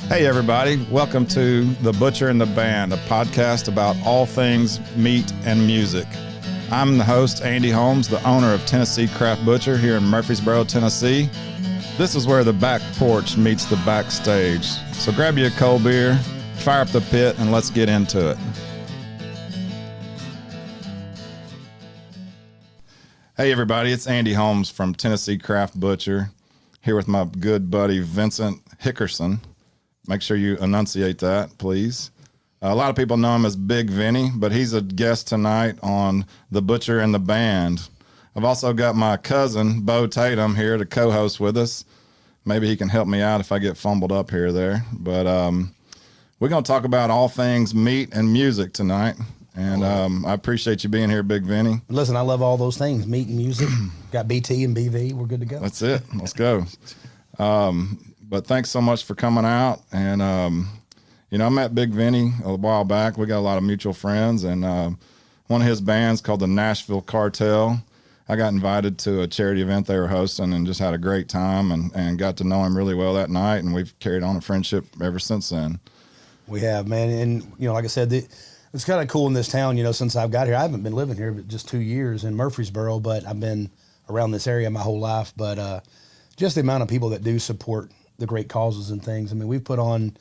Hey everybody, welcome to The Butcher and the Band, a podcast about all things meat and music. I'm the host, Andy Holmes, the owner of Tennessee Craft Butcher here in Murfreesboro, Tennessee. This is where the back porch meets the backstage. So grab you a cold beer, fire up the pit, and let's get into it. Hey everybody, it's Andy Holmes from Tennessee Craft Butcher, here with my good buddy Vincent Hickerson. Make sure you enunciate that, please. A lot of people know him as Bigg Vinny, but he's a guest tonight on The Butcher and the Band. I've also got my cousin, Bo Tatum, here to co-host with us. Maybe he can help me out if I get fumbled up here or there. But we're going to talk about all things meat and music tonight. And I appreciate you being here, Bigg Vinny. Listen, I love all those things, meat and music. Got BT and BV. We're good to go. That's it. Let's go. But thanks so much for coming out. And, I met Bigg Vinny a while back. We got a lot of mutual friends. And one of his bands called the Nashville Cartel, I got invited to a charity event they were hosting and just had a great time and got to know him really well that night. And we've carried on a friendship ever since then. We have, man. And, like I said, it's kind of cool in this town, since I've got here. I haven't been living here but just 2 years in Murfreesboro, but I've been around this area my whole life. But just the amount of people that do support the great causes and things. I mean, we've put on,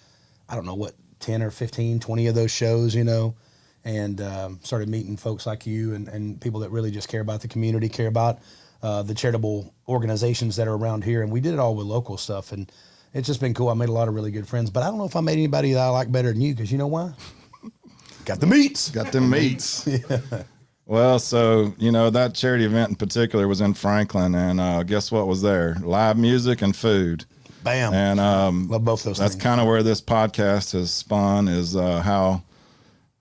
10 or 15, 20 of those shows, and started meeting folks like you and people that really just care about the community, care about the charitable organizations that are around here. And we did it all with local stuff. And it's just been cool. I made a lot of really good friends. But I don't know if I made anybody that I like better than you, because you know why? Got the meats. Got them meats. Yeah. Well, so, that charity event in particular was in Franklin. And guess what was there? Live music and food. Bam. And love both those that's things. kind of where this podcast has spun, is how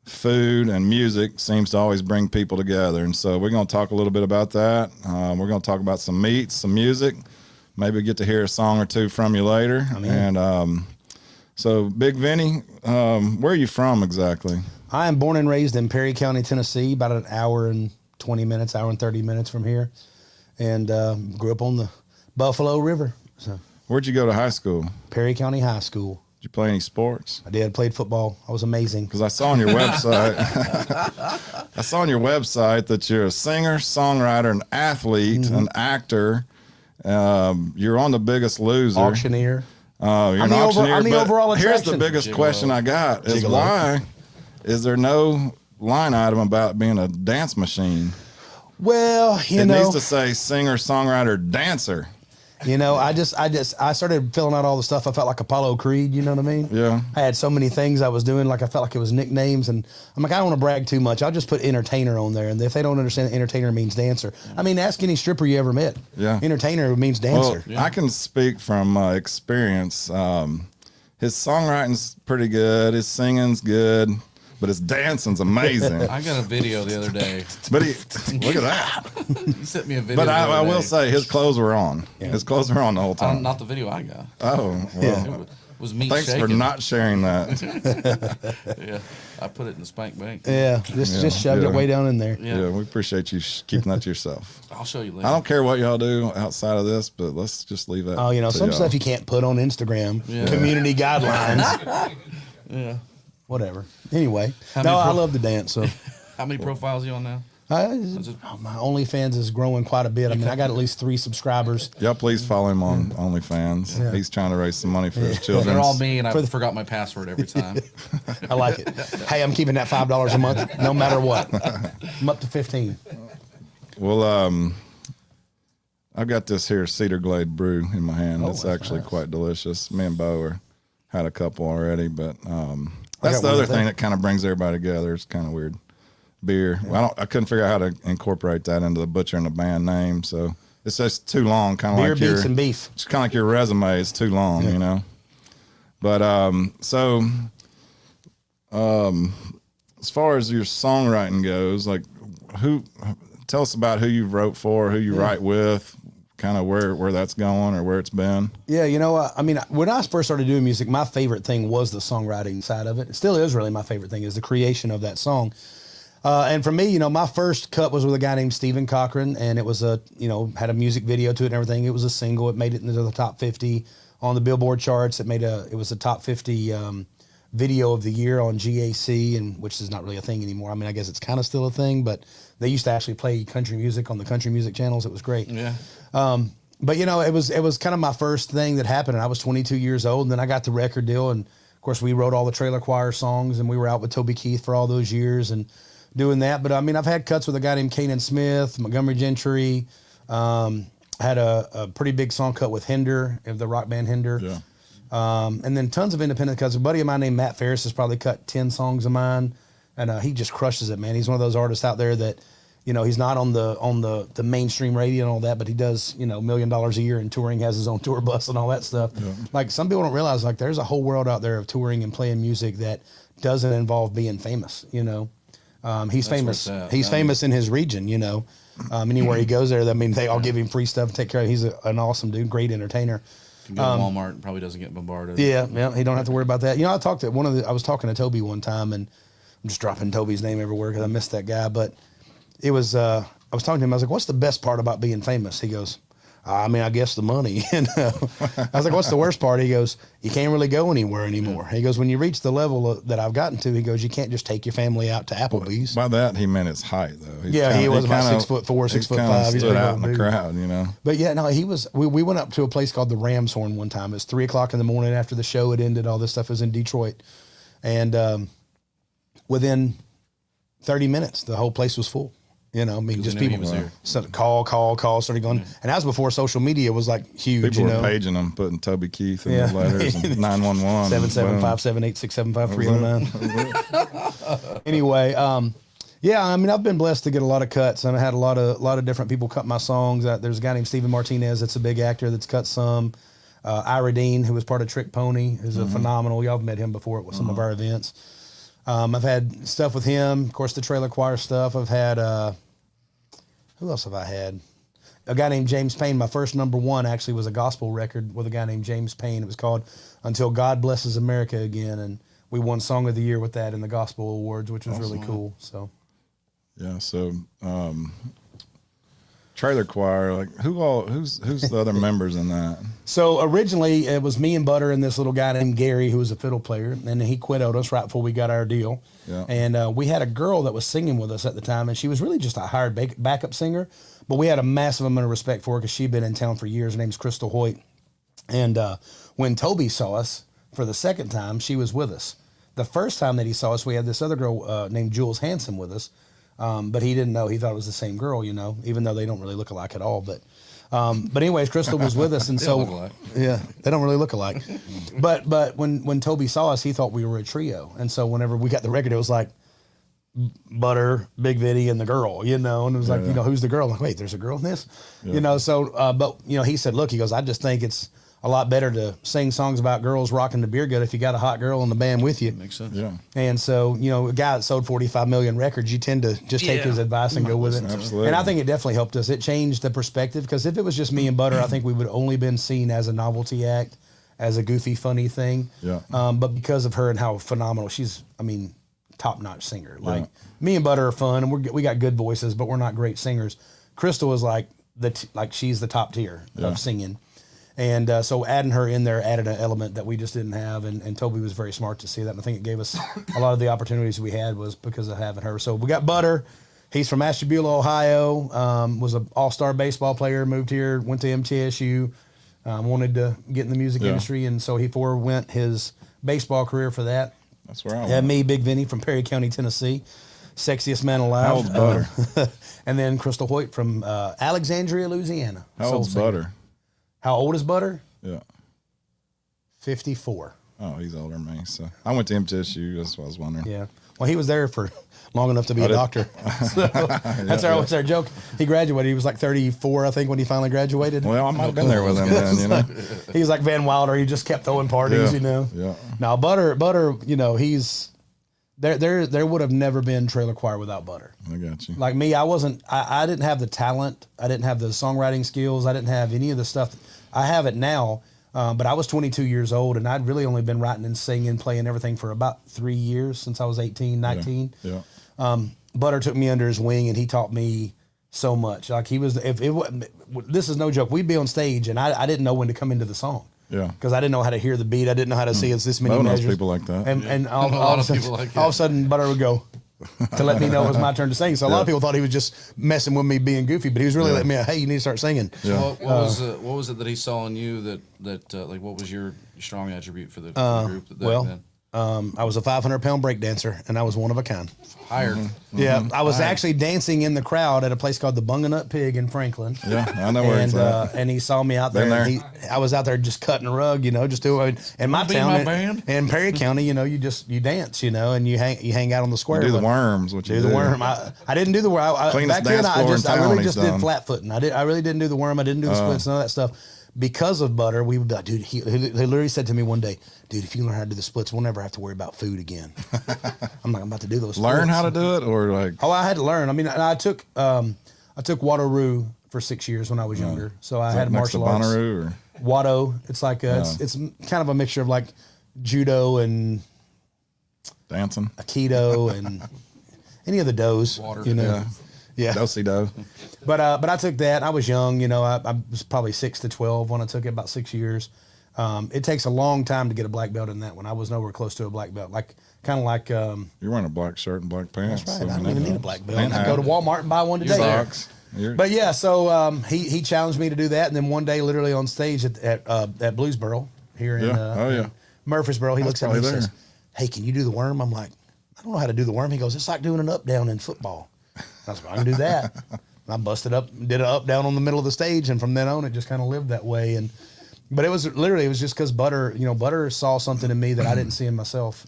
food and music seems to always bring people together. And so we're going to talk a little bit about that. We're going to talk about some meats, some music, maybe get to hear a song or two from you later. And so Bigg Vinny, where are you from exactly? I am born and raised in Perry County, Tennessee, about an hour and 20 minutes, hour and 30 minutes from here, and grew up on the Buffalo River. So. Where'd you go to high school? Perry County High School. Did you play any sports? I did. Played football. I was amazing. Because I saw on your website, that you're a singer, songwriter, an athlete, an actor. You're on The Biggest Loser. Auctioneer. You're an auctioneer. I'm the overall attraction. Here's the biggest question I got is why is there no line item about being a dance machine? Well, it needs to say singer, songwriter, dancer. I started filling out all the stuff. I felt like Apollo Creed, you know what I mean? Yeah. I had so many things I was doing, I felt like it was nicknames, and I'm like, I don't want to brag too much. I'll just put entertainer on there, and if they don't understand, entertainer means dancer. Ask any stripper you ever met. Yeah. Entertainer means dancer. Well, I can speak from experience. His songwriting's pretty good. His singing's good. But his dancing's amazing. I got a video the other day. But look at that. He sent me a video. But I will say his clothes were on. Yeah. His clothes were on the whole time. Not the video I got. Oh, well. It was me Thanks shaking. for not sharing that. Yeah, I put it in the spank bank. Yeah, just shoved it way down in there. Yeah, we appreciate you keeping that to yourself. I'll show you later. I don't care what y'all do outside of this, but let's just leave that. Oh, some y'all. stuff you can't put on Instagram. Yeah. Community guidelines. Yeah. Whatever. Anyway, I love to dance. So, how many profiles are you on now? My OnlyFans is growing quite a bit. I got at least 3 subscribers. Y'all please follow him on OnlyFans. Yeah. He's trying to raise some money for his children. They're all me, and I forgot my password every time. I like it. Hey, I'm keeping that $5 a month, no matter what. I'm up to 15. Well, I've got this here Cedar Glade brew in my hand. It's actually nice. Quite delicious. Me and Bo had a couple already, but that's the other thing that kind of brings everybody together. It's kind of weird. Beer. Yeah. Well, I couldn't figure out how to incorporate that into the Butcher and the Band name, so it's just too long. Kind of like beer, beats, and beef. It's kind of like your resume is too long, But as far as your songwriting goes, tell us about who you wrote for, who you write with, kind of where that's going or where it's been. Yeah, when I first started doing music, my favorite thing was the songwriting side of it. It still is really my favorite thing, is the creation of that song. And for me, my first cut was with a guy named Stephen Cochran, and it was had a music video to it and everything. It was a single. It made it into the top 50 on the Billboard charts. It was a top 50 video of the year on GAC, and which is not really a thing anymore. I mean, I guess it's kind of still a thing, but they used to actually play country music on the country music channels. It was great. Yeah. But you know, it was kind of my first thing that happened. And I was 22 years old, and then I got the record deal, and of course we wrote all the Trailer Choir songs, and we were out with Toby Keith for all those years and doing that. But I mean, I've had cuts with a guy named Kanan Smith, Montgomery Gentry. Had a pretty big song cut with Hinder, of the rock band Hinder. Yeah. And then tons of independent cuts. A buddy of mine named Matt Ferris has probably cut 10 songs of mine, and he just crushes it, man. He's one of those artists out there that, you know, he's not on the mainstream radio and all that, but he does, you know, $1 million a year in touring, has his own tour bus and all that stuff. Yeah. Like, some people don't realize, like, there's a whole world out there of touring and playing music that doesn't involve being famous, you know. He's famous. He's famous in his region, you know. Anywhere he goes there, I mean, they all give him free stuff, take care of him. He's an awesome dude, great entertainer. Can go to Walmart and probably doesn't get bombarded. Yeah, he don't have to worry about that. You know, I was talking to Toby one time, and I'm just dropping Toby's name everywhere because I missed that guy. But it was, I was talking to him. I was like, "What's the best part about being famous?" He goes, "I mean, I guess the money." You know? I was like, "What's the worst part?" He goes, "You can't really go anywhere anymore." He goes, "When you reach the level that I've gotten to," he goes, "you can't just take your family out to Applebee's." By that he meant his height, though. He was about 6'4", 6'5". He stood out in the crowd, you know. But yeah, no, he was. We went up to a place called the Ram's Horn one time. It was 3:00 in the morning after the show had ended. All this stuff was in Detroit, and within 30 minutes, the whole place was full. You know, I mean, just people call, started going. And that was before social media was like huge. People were paging them, putting Toby Keith in the letters, and 911. 775-786-75-309. Anyway, yeah, I mean, I've been blessed to get a lot of cuts, and I had a lot of different people cut my songs. There's a guy named Steven Martinez that's a big actor that's cut some. Ira Dean, who was part of Trick Pony, is a phenomenal. Y'all have met him before at some of our events. I've had stuff with him, of course, the Trailer Choir stuff. I've had, who else have I had? A guy named James Payne. My first #1 actually was a gospel record with a guy named James Payne. It was called Until God Blesses America Again, and we won Song of the Year with that in the Gospel Awards, which was really cool. So, yeah. So, Trailer Choir, like who's the other members in that? So originally it was me and Butter and this little guy named Gary, who was a fiddle player, and he quit on us right before we got our deal. Yeah. And we had a girl that was singing with us at the time, and she was really just a hired backup singer, but we had a massive amount of respect for her because she'd been in town for years. Her name's Crystal Hoyt. And when Toby saw us for the second time, she was with us. The first time that he saw us, we had this other girl named Jules Hanson with us. But he didn't know. He thought it was the same girl, you know, even though they don't really look alike at all. But anyways, Crystal was with us, and so yeah, they don't really look alike. But when Toby saw us, he thought we were a trio, and so whenever we got the record, it was like Butter, Bigg Vinny, and the girl, you know, and it was like, you know, who's the girl? I'm like, wait, there's a girl in this, you know. So, but you know, he said, look, he goes, I just think it's a lot better to sing songs about girls rocking the beer gut if you got a hot girl in the band with you. Makes sense. Yeah. And so, you know, a guy that sold 45 million records, you tend to just take his advice and go with it. Absolutely. And I think it definitely helped us. It changed the perspective, because if it was just me and Butter, I think we would only been seen as a novelty act, as a goofy, funny thing. Yeah. But because of her and how phenomenal she's, I mean, top-notch singer. Like, me and Butter are fun, and we got good voices, but we're not great singers. Crystal was like she's the top tier of singing. And so adding her in there added an element that we just didn't have, and Toby was very smart to see that. And I think it gave us a lot of the opportunities we had was because of having her. So we got Butter. He's from Ashtabula, Ohio. Was an all-star baseball player. Moved here, went to MTSU. Wanted to get in the music industry, and so he forewent his baseball career for that. That's where I had me, Bigg Vinny from Perry County, Tennessee, sexiest man alive. How old's Butter? And then Crystal Hoyt from Alexandria, Louisiana. How old's Butter? How old is Butter? Yeah. 54. Oh, he's older than me. So I went to MTSU. That's what I was wondering. Yeah. Well, he was there for long enough to be a doctor. So that's our joke. He graduated. He was like 34, I think, when he finally graduated. Well, I might have been there with him then, you know. He was like Van Wilder. He just kept throwing parties, you know. Yeah. Now, Butter, you know, he's... There would have never been Trailer Choir without Butter. I got you. Like me, I didn't have the talent. I didn't have the songwriting skills. I didn't have any of the stuff. I have it now, but I was 22 years old, and I'd really only been writing and singing, playing everything for about 3 years since I was 18, 19. Yeah. Butter took me under his wing, and he taught me so much. Like, he was, this is no joke. We'd be on stage, and I didn't know when to come into the song. Yeah. Because I didn't know how to hear the beat. I didn't know how to see it's this many Bo knows measures. people like that. And A lot of people like all of a that. sudden, Butter would go to let me know it was my turn to sing. So a lot of people thought he was just messing with me being goofy, but he was really letting me know, hey, you need to start singing. Yeah. What was it that he saw in you that like what was your strong attribute for the group that Well, then? I was a 500-pound break dancer, and I was one of a kind. Hired. Yeah, I was actually dancing in the crowd at a place called the Bunganut Pig in Franklin. Yeah, I know where it's at. And he saw me out there. Been And I was out there just cutting a rug, just doing. In my Be town, my band? in Perry County, you dance, and you hang out on the square. Do the But- worms, what you Do the worm. I didn't do the worm. Cleanest Back then, dance I floor in I town really he's just did done. flat footing. I really didn't do the worm. I didn't do the splits, none of that stuff. Because of Butter, we would be like, dude, he literally said to me one day, dude, if you learn how to do the splits, we'll never have to worry about food again. I'm like, I'm about to do those. Learn splits. how to do it, or like Oh, I had to learn. I mean, I took Wateroo for 6 years when I was younger. So I had next to martial arts. Bonnaroo, or Wado. It's like it's kind of a mixture of like judo and dancing. aikido and any of the does. Water. Yeah. Do-si-do. But I took that. I was young, I was probably 6 to 12 when I took it, about 6 years. It takes a long time to get a black belt in that one. I was nowhere close to a black belt. Kind of like You're wearing a black shirt and black pants. that's right. I don't mean, even that- need a black belt. and I go to hat. Walmart and buy one today. Socks. You're- But yeah, so he challenged me to do that, and then one day, literally on stage at Bluesboro here in Murfreesboro, he looks at me and probably says, there. "Hey, can you do the worm?" I'm like, "I don't know how to do the worm." He goes, "It's like doing an up down in football." I was like, "I can do that." And I busted up, did an up down on the middle of the stage, and from then on, it just kind of lived that way. But it was just because Butter saw something in me that I didn't see in myself.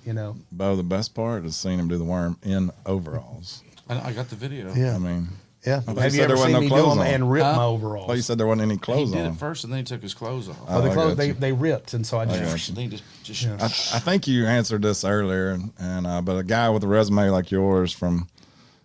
Bo, the best part is seeing him do the worm in overalls. I got the video. Yeah. I mean, Yeah. thought Have you you said ever there wasn't seen no me do clothes them on. and rip my well, overalls? you said there wasn't any He clothes did on. it first, and then he took his clothes off. Oh, the I clothes got you. they ripped, and so I got just you. Then he just I think you answered this earlier, and but a guy with a resume like yours, from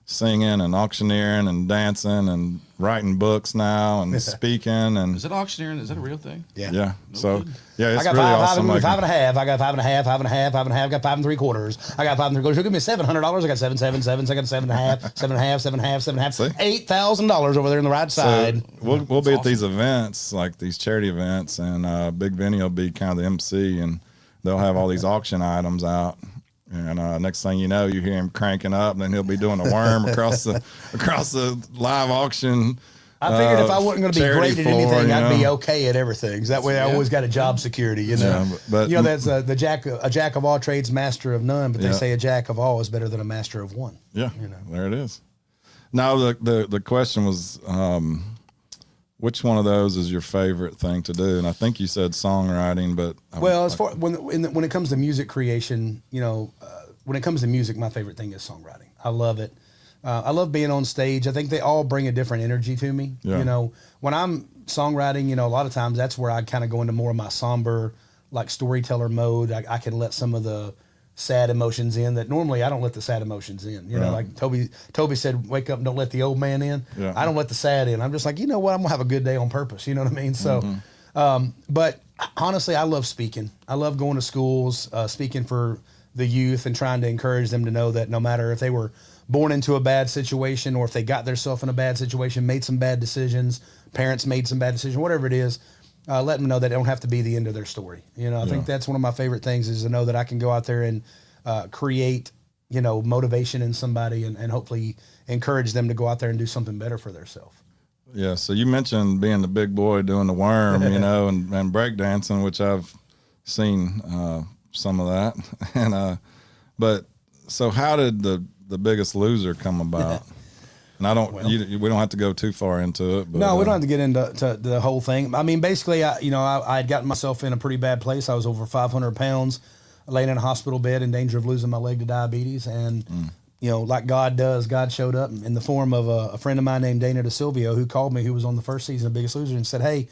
singing and auctioneering and dancing and writing books now and speaking and is it auctioneering? Is that a real thing? yeah. So kidding. yeah, it's I got really five, awesome. five and a half. I got 5.5, 5.5, 5.5. I got 5 3/4. I got 5 3/4. She'll give me $700. I got 7 7 7. I got 7.5, 7.5, 7.5, 7.5. See? $8,000 over there on the right side. So we'll be at these events, like these charity events, and Bigg Vinny will be kind of the MC, and they'll have all these auction items out. And next thing you know, you hear him cranking up, and then he'll be doing a worm across the live auction. I figured if I wasn't going to be charity great at floor, anything, you I'd be know. okay at everything. That way, I always got a job security. Yeah, but That's a jack of all trades, master of none. But they Yeah. say a jack of all is better than a master of one. yeah, there it is. Now the question was, which one of those is your favorite thing to do? And I think you said songwriting, but Well, as far when it comes to music creation, when it comes to music, my favorite thing is songwriting. I love it. I love being on stage. I think they all bring a different energy to me. Yeah. When I'm songwriting, a lot of times that's where I kind of go into more of my somber, like storyteller mode. I can let some of the sad emotions in that normally I don't let the sad emotions in. Like Toby said, wake up and don't let the old man in. Yeah. I don't let the sad in. I'm just like, you know what? I'm gonna have a good day on purpose. You know what I mean? So, but honestly, I love speaking. I love going to schools, speaking for the youth and trying to encourage them to know that no matter if they were born into a bad situation or if they got themselves in a bad situation, made some bad decisions, parents made some bad decisions, whatever it is, let them know that it don't have to be the end of their story. I think that's one of my favorite things is to know that I can go out there and create, motivation in somebody and hopefully encourage them to go out there and do something better for themselves. yeah. So you mentioned being the big boy doing the worm, and breakdancing, which I've seen some of that, and but so how did the Biggest Loser come about? And I don't, we don't have to go too far into it. But, No, we don't have to get into the whole thing. I mean, basically, I had gotten myself in a pretty bad place. I was over 500 pounds, laying in a hospital bed in danger of losing my leg to diabetes. And, like God does, God showed up in the form of a friend of mine named Dana DeSilvio, who called me, who was on the first season of Biggest Loser, and said, hey,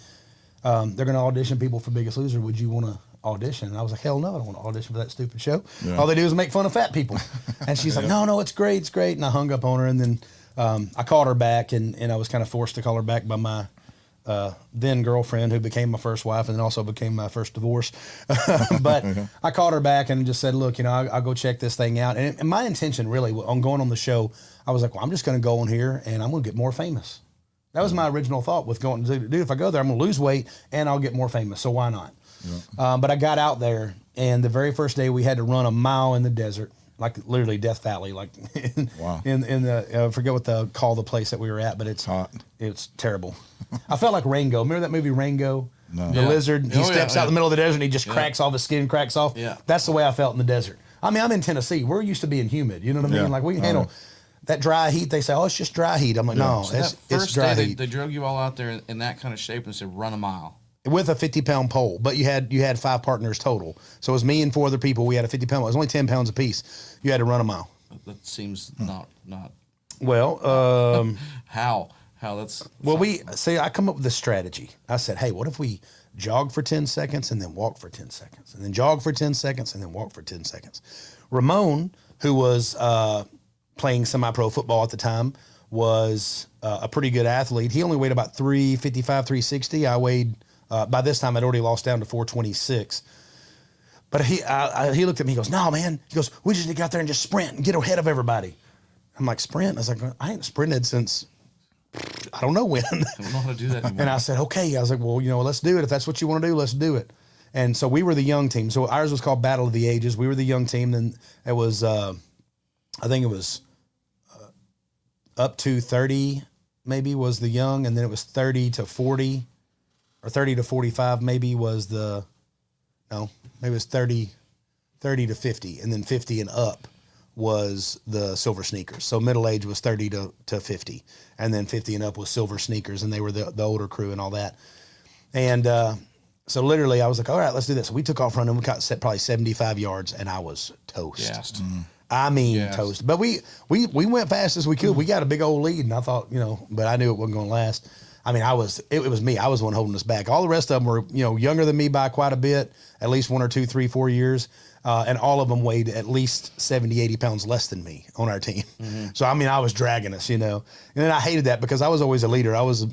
they're going to audition people for Biggest Loser. Would you want to audition? And I was like, hell no, I don't want to audition for that stupid show. Yeah. All they do is make fun of fat people. And she's like, no, it's great. And I hung up on her, and then I called her back, and I was kind of forced to call her back by my then girlfriend, who became my first wife and then also became my first divorce. But I called her back and just said, look, I'll go check this thing out. And my intention really on going on the show, I was like, well, I'm just going to go on here and I'm going to get more famous. That was my original thought with going, dude, if I go there, I'm going to lose weight and I'll get more famous. So why not? But I got out there, and the very first day we had to run a mile in the desert, like literally Death Valley, like Wow. in the I forget what the place that we were at, but it's Hot. It's terrible. I felt like Rango. Remember that movie Rango? No. The lizard. He steps out in the middle of the desert and he just Yeah. cracks off his skin, cracks off. Yeah. That's the way I felt in the desert. I mean, I'm in Tennessee. We're used to being humid. You know what I mean? Yeah. Like we can handle that dry heat. They say, oh, it's just dry heat. I'm like, no, So that it's first dry day, heat. they drug you all out there in that kind of shape and said, run a mile. With a 50-pound pole, but you had 5 partners total. So it was me and 4 other people. We had a 50-pound. It was only 10 pounds apiece. You had to run a mile. That seems not. Well, How that's. I come up with this strategy. I said, hey, what if we jog for 10 seconds and then walk for 10 seconds and then jog for 10 seconds and then walk for 10 seconds. Ramon, who was playing semi-pro football at the time, was a pretty good athlete. He only weighed about 355, 360. I weighed, by this time I'd already lost down to 426. But he looked at me, he goes, no, man. He goes, we just need to get out there and just sprint and get ahead of everybody. I'm like, sprint? I was like, I ain't sprinted since I don't know when. I don't know how to do that anymore. And I said, okay. I was like, well, let's do it. If that's what you want to do, let's do it. And so we were the young team. So ours was called Battle of the Ages. We were the young team. Then it was, I think it was up to 30 maybe was the young. And then it was 30 to 40 or 30 to 45 maybe was maybe it was 30 to 50. And then 50 and up was the silver sneakers. So middle age was 30 to 50. And then 50 and up was silver sneakers. And they were the older crew and all that. And so literally I was like, all right, let's do this. So we took off running. We got set probably 75 yards and I was toast. Gassed. I mean, toast. But we went fast as we could. We got a big old lead and I thought, but I knew it wasn't going to last. I mean, it was me. I was the one holding us back. All the rest of them were, younger than me by quite a bit, at least 1 or 2, 3, 4 years. And all of them weighed at least 70, 80 pounds less than me on our team. Mm-hmm. So, I mean, I was dragging us, And then I hated that because I was always a leader. I was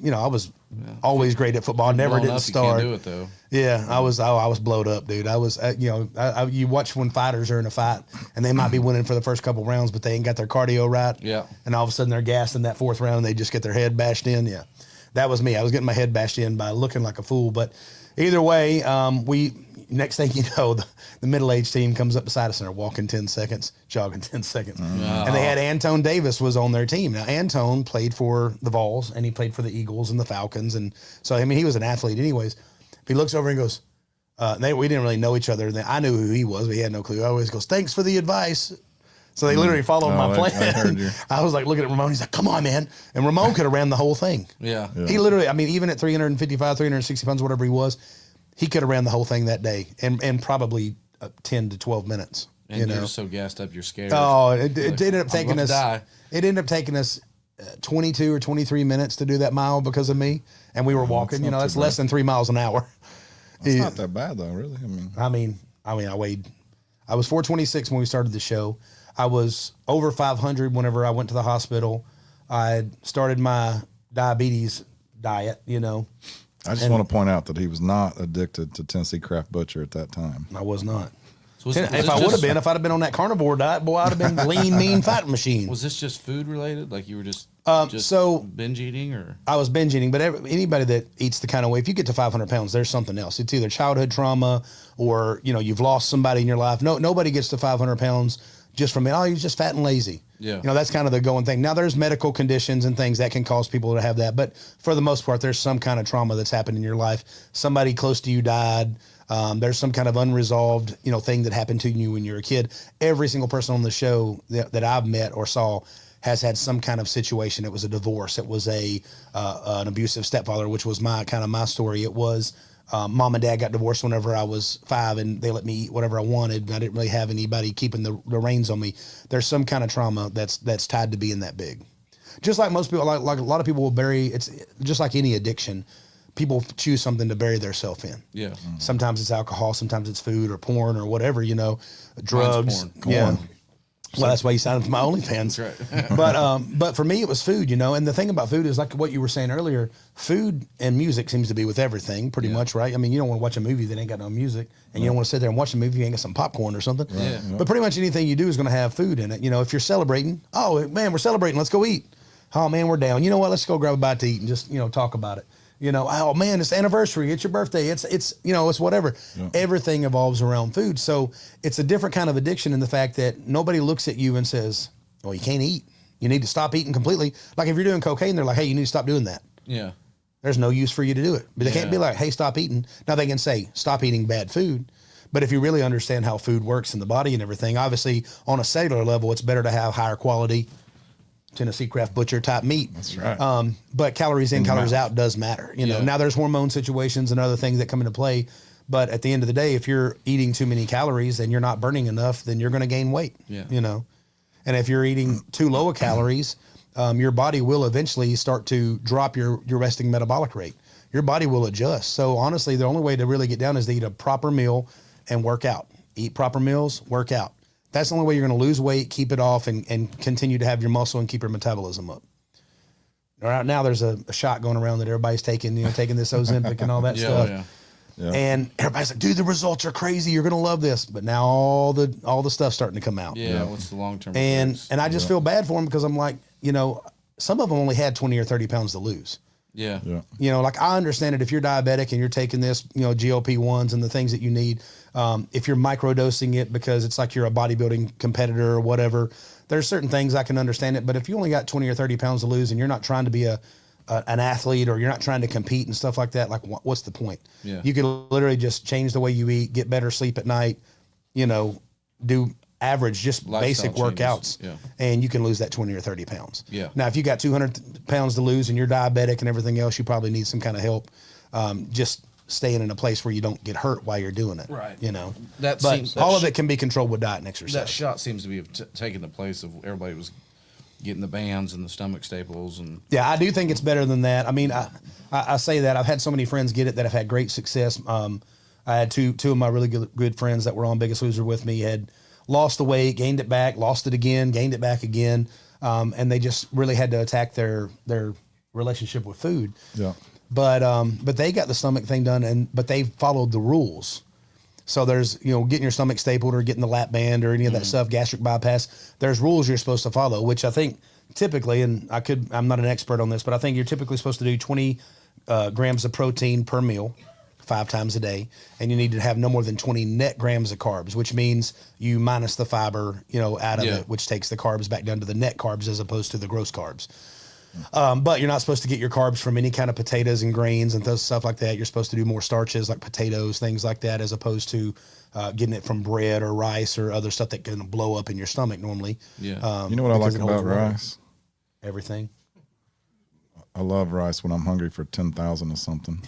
always great at football. I never didn't start. You can't do it, though. Yeah, I was blowed up, dude. I was, you watch when fighters are in a fight and they might be winning for the first couple rounds, but they ain't got their cardio right. Yeah. And all of a sudden they're gassed in that 4th round and they just get their head bashed in. Yeah. That was me. I was getting my head bashed in by looking like a fool. But either way, next thing you know, the middle-aged team comes up beside us and they're walking 10 seconds, jogging 10 seconds. And they had Antone Davis was on their team. Now, Antone played for the Vols and he played for the Eagles and the Falcons. And so, I mean, he was an athlete anyways. He looks over and goes, we didn't really know each other. I knew who he was, but he had no clue. I always goes, thanks for the advice. So they literally followed my plan. I was like looking at Ramon. He's like, come on, man. And Ramon could have ran the whole thing. Yeah. He literally, I mean, even at 355, 360 pounds, whatever he was, he could have ran the whole thing that day and probably 10 to 12 minutes. And you're so gassed up, you're scared. Oh, it ended up taking us. Die. It ended up taking us 22 or 23 minutes to do that mile because of me. And we were walking. That's less than 3 miles an hour. It's not that bad though, really. I was 426 when we started the show. I was over 500 whenever I went to the hospital. I had started my diabetes diet, I just want to point out that he was not addicted to Tennessee Craft Butcher at that time. I was not. So if I'd have been on that carnivore diet, boy, I'd have been lean, mean, fighting machine. Was this just food related? Like you were just binge eating, or I was binge eating? But anybody that eats the kind of way, if you get to 500 pounds, there's something else. It's either childhood trauma or you've lost somebody in your life. Nobody gets to 500 pounds just from you're just fat and lazy. Yeah. That's kind of the going thing. Now there's medical conditions and things that can cause people to have that, but for the most part, there's some kind of trauma that's happened in your life. Somebody close to you died. There's some kind of unresolved, thing that happened to you when you were a kid. Every single person on the show that I've met or saw has had some kind of situation. It was a divorce. It was an abusive stepfather, which was my story. It was mom and dad got divorced whenever I was 5 and they let me eat whatever I wanted. I didn't really have anybody keeping the reins on me. There's some kind of trauma that's tied to being that big. Just like most people, like a lot of people will bury, it's just like any addiction. People choose something to bury themselves in. Yeah. Mm-hmm. Sometimes it's alcohol, sometimes it's food or porn or whatever, drugs. Porn. Yeah. Well, that's why you signed up for my OnlyFans. That's right. But for me, it was food, And the thing about food is like what you were saying earlier. Food and music seems to be with everything, pretty much, right? I mean, you don't want to watch a movie that ain't got no music, and you don't want to sit there and watch a movie if you ain't got some popcorn or something. Right. Yeah. But pretty much anything you do is going to have food in it. If you're celebrating, oh man, we're celebrating, let's go eat. Oh man, we're down. You know what? Let's go grab a bite to eat and just talk about it. You know, oh man, it's the anniversary, it's your birthday, it's you know, it's whatever. Yeah. Everything evolves around food. So it's a different kind of addiction in the fact that nobody looks at you and says, "Oh, you can't eat. You need to stop eating completely." Like if you're doing cocaine, they're like, "Hey, you need to stop doing that." Yeah. There's no use for you to do it. But they can't be Yeah. like, "Hey, stop eating." Now they can say, "Stop eating bad food." But if you really understand how food works in the body and everything, obviously on a cellular level, it's better to have higher quality Tennessee Craft Butcher type meat. That's right. But calories in, the calories mouth. out does matter. You know, Yeah. now there's hormone situations and other things that come into play. But at the end of the day, if you're eating too many calories and you're not burning enough, then you're going to gain weight. Yeah. You know, and if you're eating too low of calories, your body will eventually start to drop your resting metabolic rate. Your body will adjust. So honestly, the only way to really get down is to eat a proper meal and work out. Eat proper meals, work out. That's the only way you're going to lose weight, keep it off, and continue to have your muscle and keep your metabolism up. Right now, there's a shot going around that everybody's taking, taking this Ozempic and all that Yeah. stuff. Yeah. Yeah. And everybody's like, dude, the results are crazy. You're going to love this. But now all the stuff's starting to come out. Yeah. What's the long term? And I just feel bad for them because I'm like, some of them only had 20 or 30 pounds to lose. Yeah. Yeah. Like I understand it if you're diabetic and you're taking this, GLP-1s and the things that you need. If you're microdosing it because it's like you're a bodybuilding competitor or whatever, there's certain things I can understand it. But if you only got 20 or 30 pounds to lose and you're not trying to be an athlete or you're not trying to compete and stuff like that, like what's the point? Yeah. You could literally just change the way you eat, get better sleep at night, do average, just Lifestyle basic changes. workouts, Yeah. and you can lose that 20 or 30 pounds. Yeah. Now, if you got 200 pounds to lose and you're diabetic and everything else, you probably need some kind of help. Just staying in a place where you don't get hurt while you're doing it. Right. But all of it can be controlled with diet and exercise. That shot seems to be taking the place of everybody was getting the bands and the stomach staples and Yeah, I do think it's better than that. I mean, I say that. I've had so many friends get it that have had great success. I had two of my really good friends that were on Biggest Loser with me had lost the weight, gained it back, lost it again, gained it back again, and they just really had to attack their relationship with food. Yeah. But they got the stomach thing done, but they followed the rules. So there's, getting your stomach stapled or getting the lap band or any of that stuff, gastric bypass. There's rules you're supposed to follow, which I think typically, and I'm not an expert on this, but I think you're typically supposed to do 20 grams of protein per meal, 5 times a day, and you need to have no more than 20 net grams of carbs, which means you minus the fiber, out of it, which takes the carbs back down to the net carbs as opposed to the gross carbs. But you're not supposed to get your carbs from any kind of potatoes and grains and stuff like that. You're supposed to do more starches like potatoes, things like that, as opposed to getting it from bread or rice or other stuff that can blow up in your stomach normally. Yeah. You know what I because like it holds about water. rice? Everything. I love rice when I'm hungry for 10,000 or something.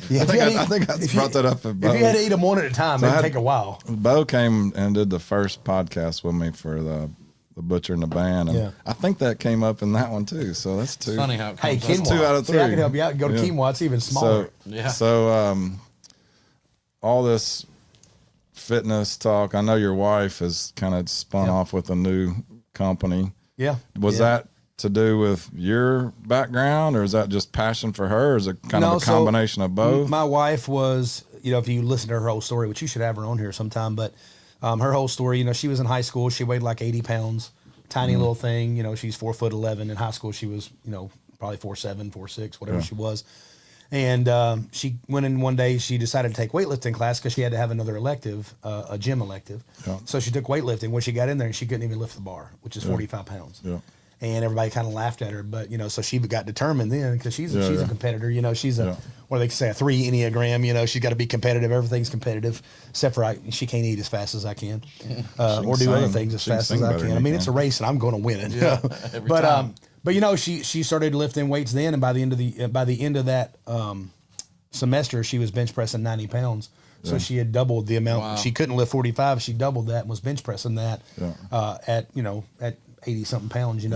Yeah, I think I brought that up at If you had to eat them one at a time, it'd I had- take a while. Bo came and did the first podcast with me for the Butcher and the Band, and Yeah. I think that came up in that one too. So that's two. Funny how it Hey, comes quinoa. up. 2 out of See, I 3. can help you out. Go to Yeah. quinoa. It's even smaller. Yeah. So all this fitness talk. I know your wife has kind of spun off with a new company. Yeah. Was that to do with your background, or is that just passion for her, or is it kind of a combination of both? My wife was, if you listen to her whole story, which you should have her on here sometime, but her whole story, she was in high school. She weighed like 80 pounds, tiny little thing. She's 4'11". In high school, she was, probably 4'7", 4'6", whatever she was. And she went in one day, she decided to take weightlifting class because she had to have another elective, a gym elective. Yeah. So she took weightlifting. When she got in there, she couldn't even lift the bar, which is 45 pounds. Yeah. And everybody kind of laughed at her, but so she got determined then because she's Yeah, a yeah. competitor. She's a what do they say, a 3 Enneagram. She's got to be competitive. Everything's competitive, except for she can't eat as fast as I can, or do other sing. things as She can fast as sing I better can. than I mean, you it's a can. race, and I'm going to win it. Yeah, every time. But she started lifting weights then, and by the end of that semester, she was bench pressing 90 pounds. So she had doubled the amount. Wow. She couldn't lift 45. She doubled that and was bench pressing that at 80 something pounds. I've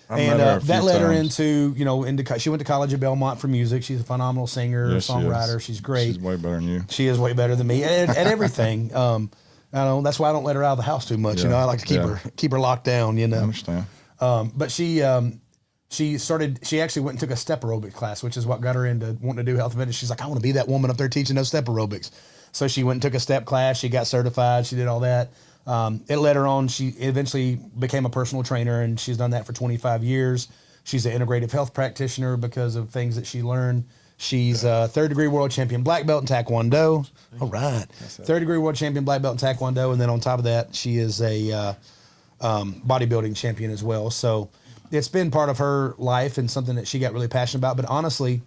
And met her a that few led her times. into she went to college at Belmont for music. She's a phenomenal singer, Yes, she is. songwriter. She's great. She's way better than you. She is way better than me at everything. I know that's why I don't let her out of the house too much. Yeah. I like to keep her locked down. I understand. But she actually went and took a step aerobics class, which is what got her into wanting to do health and fitness. She's like, I want to be that woman up there teaching those step aerobics. So she went and took a step class. She got certified. She did all that. It led her on. She eventually became a personal trainer, and she's done that for 25 years. She's an integrative health practitioner because of things that she learned. She's a third-degree world champion black belt in Taekwondo. All right. Third-degree world champion black belt in Taekwondo. And then on top of that, she is a bodybuilding champion as well. So it's been part of her life and something that she got really passionate about. But honestly,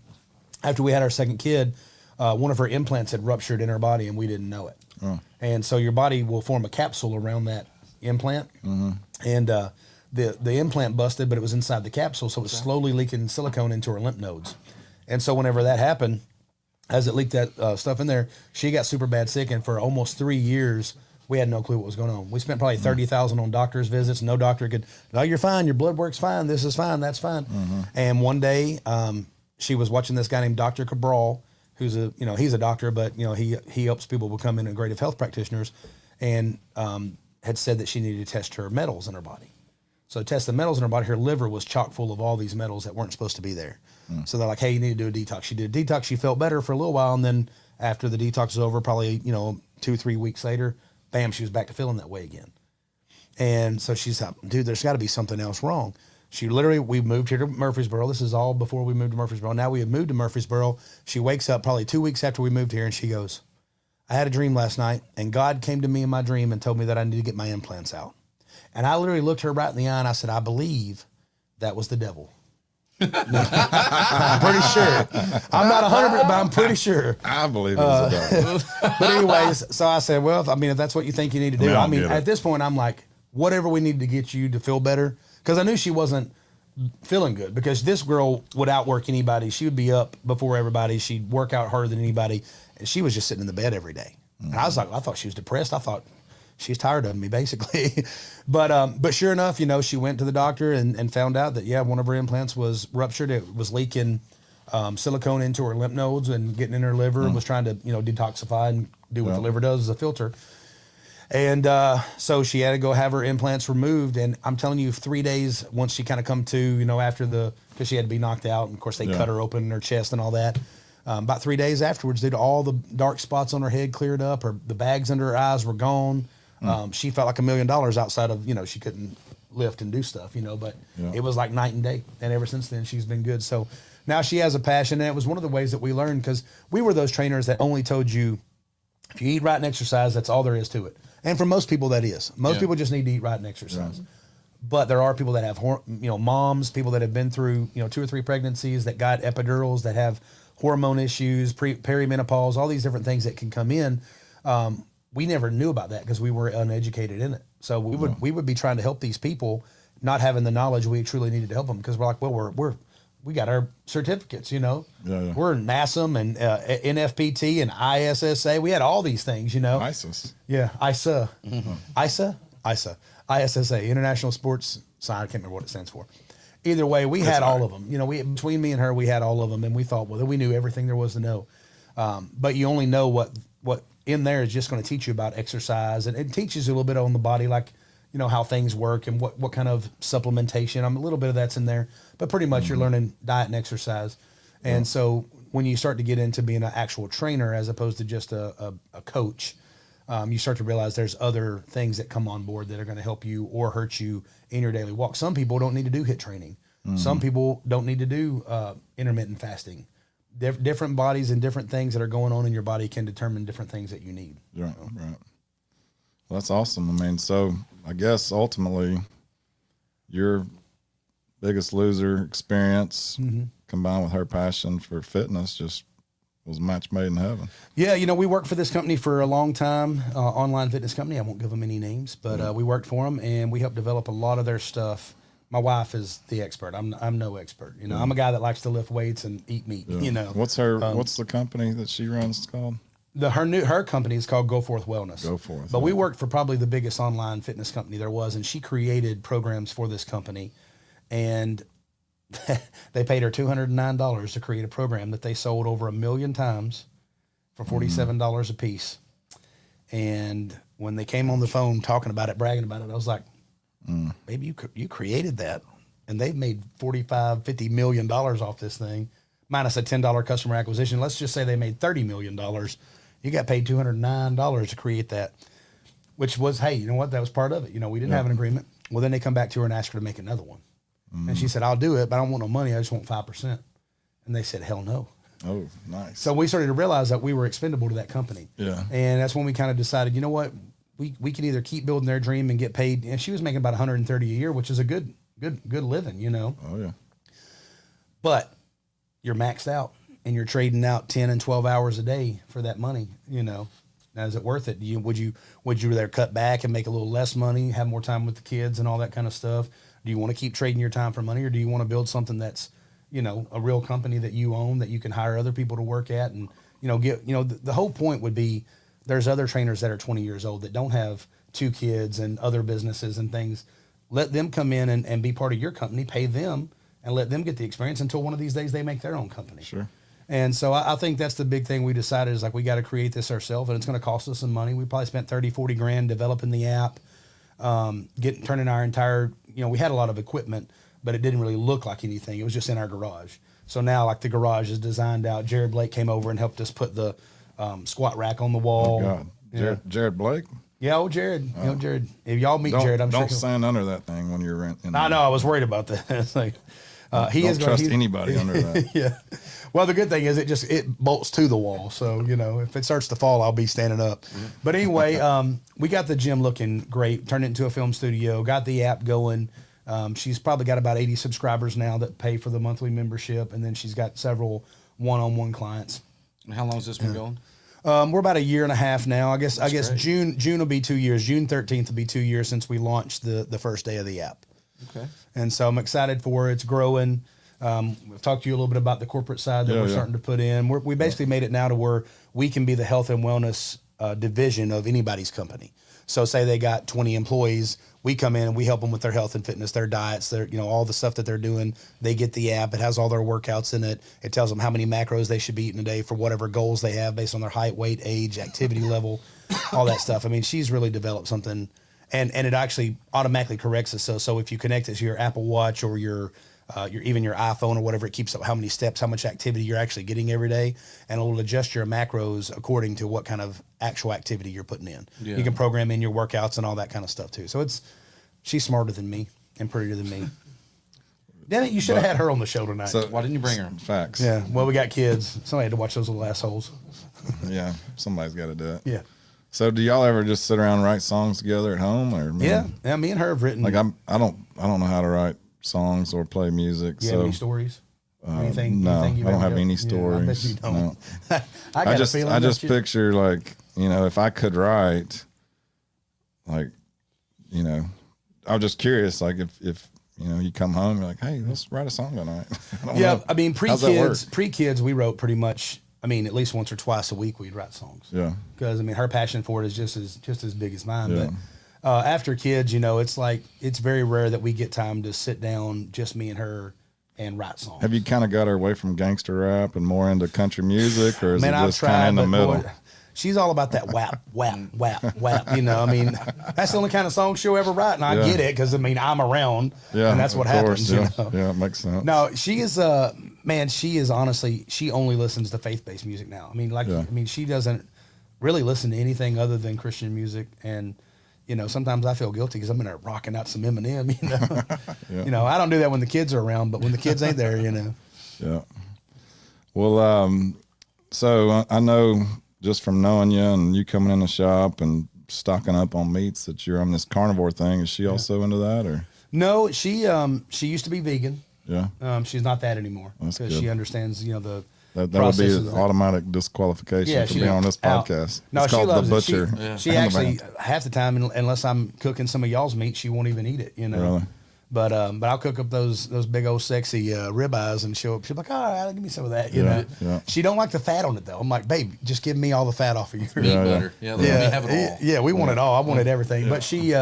after we had our second kid, one of her implants had ruptured in her body and we didn't know it. Oh. And so your body will form a capsule around that implant. Mm-hmm. And the implant busted, but it was inside the capsule. So it was slowly leaking silicone into her lymph nodes. And so whenever that happened, as it leaked that stuff in there, she got super bad sick. And for almost 3 years, we had no clue what was going on. We spent probably $30,000 on doctor's visits. No doctor could, no, you're fine. Your blood work's fine. This is fine. That's fine. Mm-hmm. And one day, she was watching this guy named Dr. Cabral, who's he's a doctor, but he helps people become integrative health practitioners, and had said that she needed to test her metals in her body. So test the metals in her body. Her liver was chock full of all these metals that weren't supposed to be there. Mm. So they're like, hey, you need to do a detox. She did a detox. She felt better for a little while. And then after the detox was over, probably, 2-3 weeks later, bam, she was back to feeling that way again. And so she's like, dude, there's got to be something else wrong. We moved here to Murfreesboro. This is all before we moved to Murfreesboro. Now we have moved to Murfreesboro. She wakes up probably 2 weeks after we moved here and she goes, I had a dream last night and God came to me in my dream and told me that I need to get my implants out. And I literally looked her right in the eye and I said, I believe that was the devil. I'm pretty sure. I'm not 100%, but I'm pretty sure. I believe it was the devil. But anyways, so I said, well, if that's what you think you need to do. At this point, I'm like, whatever we need to get you to feel better. Because I knew she wasn't feeling good because this girl would outwork anybody. She would be up before everybody. She'd work out harder than anybody. And she was just sitting in the bed every day. Mm-hmm. And I was like, I thought she was depressed. I thought she's tired of me, basically. But sure enough, she went to the doctor and found out that, one of her implants was ruptured. It was leaking silicone into her lymph nodes and getting in her liver and was trying to, detoxify and do what the liver does as a filter. And so she had to go have her implants removed. And I'm telling you, 3 days once she kind of come to, after because she had to be knocked out. And of course, they cut her open in her chest and all that. About 3 days afterwards, dude, all the dark spots on her head cleared up. The bags under her eyes were gone. She felt like $1 million outside of, she couldn't lift and do stuff, but it was like night and day. And ever since then, she's been good. So now she has a passion. And it was one of the ways that we learned because we were those trainers that only told you, if you eat right and exercise, that's all there is to it. And for most people, that is. Most people just need to eat right and exercise. Yeah. But there are people that have, moms, people that have been through, 2 or 3 pregnancies that got epidurals, that have hormone issues, perimenopause, all these different things that can come in. We never knew about that because we were uneducated in it. So we would be trying to help these people, not having the knowledge we truly needed to help them because we're like, well, we got our certificates, We're NASM and NFPT and ISSA. We had all these things, ISIS. Yeah, ISA. Mm-hmm. ISSA, International Sports Sign. I can't remember what it stands for. Either way, we had all of them. Between me and her, we had all of them, and we thought, well, we knew everything there was to know. But you only know what in there is just going to teach you about exercise, and it teaches you a little bit on the body, like how things work and what kind of supplementation. A little bit of that's in there, but pretty much you're learning diet and exercise. And so when you start to get into being an actual trainer as opposed to just a coach, you start to realize there's other things that come on board that are going to help you or hurt you in your daily walk. Some people don't need to do HIIT training. Mm-hmm. Some people don't need to do intermittent fasting. Different bodies and different things that are going on in your body can determine different things that you need. Right, right. Well, that's awesome. I mean, so I guess ultimately your biggest loser experience combined with her passion for fitness just was a match made in heaven. Yeah, we worked for this company for a long time, online fitness company. I won't give them any names, but we worked for them and we helped develop a lot of their stuff. My wife is the expert. I'm no expert. I'm a guy that likes to lift weights and eat meat. Yeah. What's the company that she runs called? Her company is called Go Forth Wellness. Go Forth. But we worked for probably the biggest online fitness company there was, and she created programs for this company, and they paid her $209 to create a program that they sold over 1 million times for $47 a piece. And when they came on the phone talking about it, bragging about it, I was like, baby, you created that. And they've made $45-50 million off this thing, minus a $10 customer acquisition. Let's just say they made $30 million. You got paid $209 to create that, which was, hey, you know what? That was part of it. We didn't have an agreement. Well, then they come back to her and ask her to make another one. And she said, I'll do it, but I don't want no money. I just want 5%. And they said, hell no. Oh, nice. So we started to realize that we were expendable to that company. Yeah. And that's when we kind of decided, you know what, we can either keep building their dream and get paid. And she was making about 130 a year, which is a good living, you know. Oh yeah. But you're maxed out and you're trading out 10 and 12 hours a day for that money, you know. Now, is it worth it? Would you rather cut back and make a little less money, have more time with the kids and all that kind of stuff? Do you want to keep trading your time for money, or do you want to build something that's, you know, a real company that you own, that you can hire other people to work at, and, you know, the whole point would be, there's other trainers that are 20 years old that don't have 2 kids and other businesses and things. Let them come in and be part of your company, pay them, and let them get the experience until one of these days they make their own company. Sure. And so I think that's the big thing we decided, is like, we got to create this ourselves, and it's going to cost us some money. We probably spent 30, 40 grand developing the app, turning our entire, you know, we had a lot of equipment, but it didn't really look like anything. It was just in our garage. So now, like, the garage is designed out. Jared Blake came over and helped us put the squat rack on the wall. Oh, God. Jared Blake? Yeah, old Jared. You know, Jared. If y'all meet Jared, I'm sure. Don't stand under that thing when you're in. I know. I was worried about that. It's like, he don't is trust anybody under that. Yeah. Well, the good thing is it bolts to the wall. So, you know, if it starts to fall, I'll be standing up. Mm-hmm. But anyway, we got the gym looking great, turned it into a film studio, got the app going. She's probably got about 80 subscribers now that pay for the monthly membership. And then she's got several one-on-one clients. And how long has this been going? We're about a year and a half now. I guess great. June will be 2 years. June 13th will be 2 years since we launched the first day of the app. Okay. And so I'm excited for it. It's growing. We've talked to you a little bit about the corporate side that we're starting to put in. We basically made it now to where we can be the health and wellness division of anybody's company. So say they got 20 employees, we come in and we help them with their health and fitness, their diets, their, you know, all the stuff that they're doing. They get the app. It has all their workouts in it. It tells them how many macros they should be eating a day for whatever goals they have based on their height, weight, age, activity level, all that stuff. I mean, she's really developed something, and it actually automatically corrects it. So if you connect it to your Apple Watch or your even your iPhone or whatever, it keeps up how many steps, how much activity you're actually getting every day, and it'll adjust your macros according to what kind of actual activity you're putting in. Yeah. You can program in your workouts and all that kind of stuff too. So she's smarter than me and prettier than me. Damn it, you should have had her on the show tonight. So, Why didn't you bring her? Facts. Yeah, well, we got kids. Somebody had to watch those little assholes. Yeah, somebody's got to do it. Yeah. So, do y'all ever just sit around and write songs together at home, or Yeah, me and her have written. Like I don't know how to write songs or play music. You so have any stories? Anything? No, anything you've I don't ever have done? any Yeah, stories. I bet you don't. No. I got a feeling. I just don't you? picture, like, you know, if I could write, like, you know, I was just curious, like, if you know, you come home, you're like, hey, let's write a song tonight. I mean, How's that work? pre-kids, we wrote pretty much. I mean, at least once or twice a week, we'd write songs. Yeah. Because I mean, her passion for it is just as big as mine. Yeah. But after kids, you know, it's like it's very rare that we get time to sit down, just me and her, and write songs. Have you kind of got her away from gangster rap and more into country music, or is Man, it I've just kind of in the tried, middle? boy, she's all about that whap, whap, whap, whap. You know, I mean, that's the only kind of song she'll ever write, and I Yeah. get it because I mean, I'm around, Yeah, and that's what of course, happens. Yeah. You know? Yeah, it makes sense. No, she is man, she is honestly, she only listens to faith-based music now. I mean, Yeah. I mean, she doesn't really listen to anything other than Christian music. And, you know, sometimes I feel guilty because I'm in there rocking out some Eminem, you know. Yeah. You know, I don't do that when the kids are around, but when the kids ain't there, you know. Yeah. Well, so I know just from knowing you and you coming in the shop and stocking up on meats that you're on this carnivore thing. Is she also into that, or? No, she used to be vegan. Yeah. She's not that anymore That's because good. she understands, you know, the That would be processes an of it. automatic disqualification Yeah, for she being on this out. podcast. No, It's she called loves The it. She, Butcher. Yeah. she and the actually Band. half the time, unless I'm cooking some of y'all's meat, she won't even eat it. You know. Really? But I'll cook up those big old sexy ribeyes and she'll be like, all right, give me some of that. You Yeah, know. yeah. She don't like the fat on it though. I'm like, babe, just give me all the fat off of yours. Meat Yeah, butter. Yeah, let me have it all. Yeah, we want it all. I wanted everything. But she,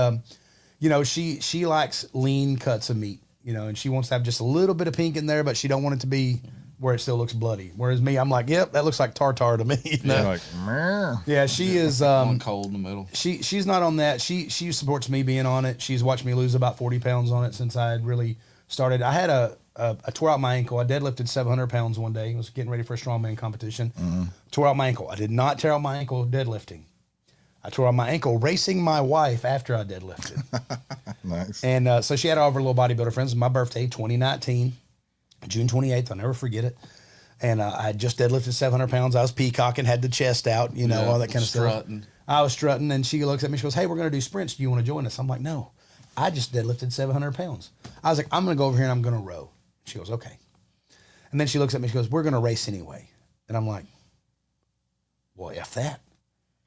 you know, she likes lean cuts of meat. You know, and she wants to have just a little bit of pink in there, but she don't want it to be where it still looks bloody. Whereas me, I'm like, yep, that looks like tartar to me. You know? You're like, meh. Yeah, she is. One cold in the middle. She's not on that. She supports me being on it. She's watched me lose about 40 pounds on it since I had really started. I had I tore out my ankle. I deadlifted 700 pounds one day. I was getting ready for a strongman competition. Tore out my ankle. I did not tear out my ankle deadlifting. I tore out my ankle racing my wife after I deadlifted. Nice. And so she had all of her little bodybuilder friends. My birthday, 2019, June 28th. I'll never forget it. And I had just deadlifted 700 pounds. I was peacocking, had the chest out, you know, all that kind of strutting. stuff. I was strutting, and she looks at me. She goes, "Hey, we're going to do sprints. Do you want to join us?" I'm like, "No, I just deadlifted 700 pounds." I was like, "I'm going to go over here and I'm going to row." She goes, "Okay." And then she looks at me. She goes, "We're going to race anyway." And I'm like, "Well, F that.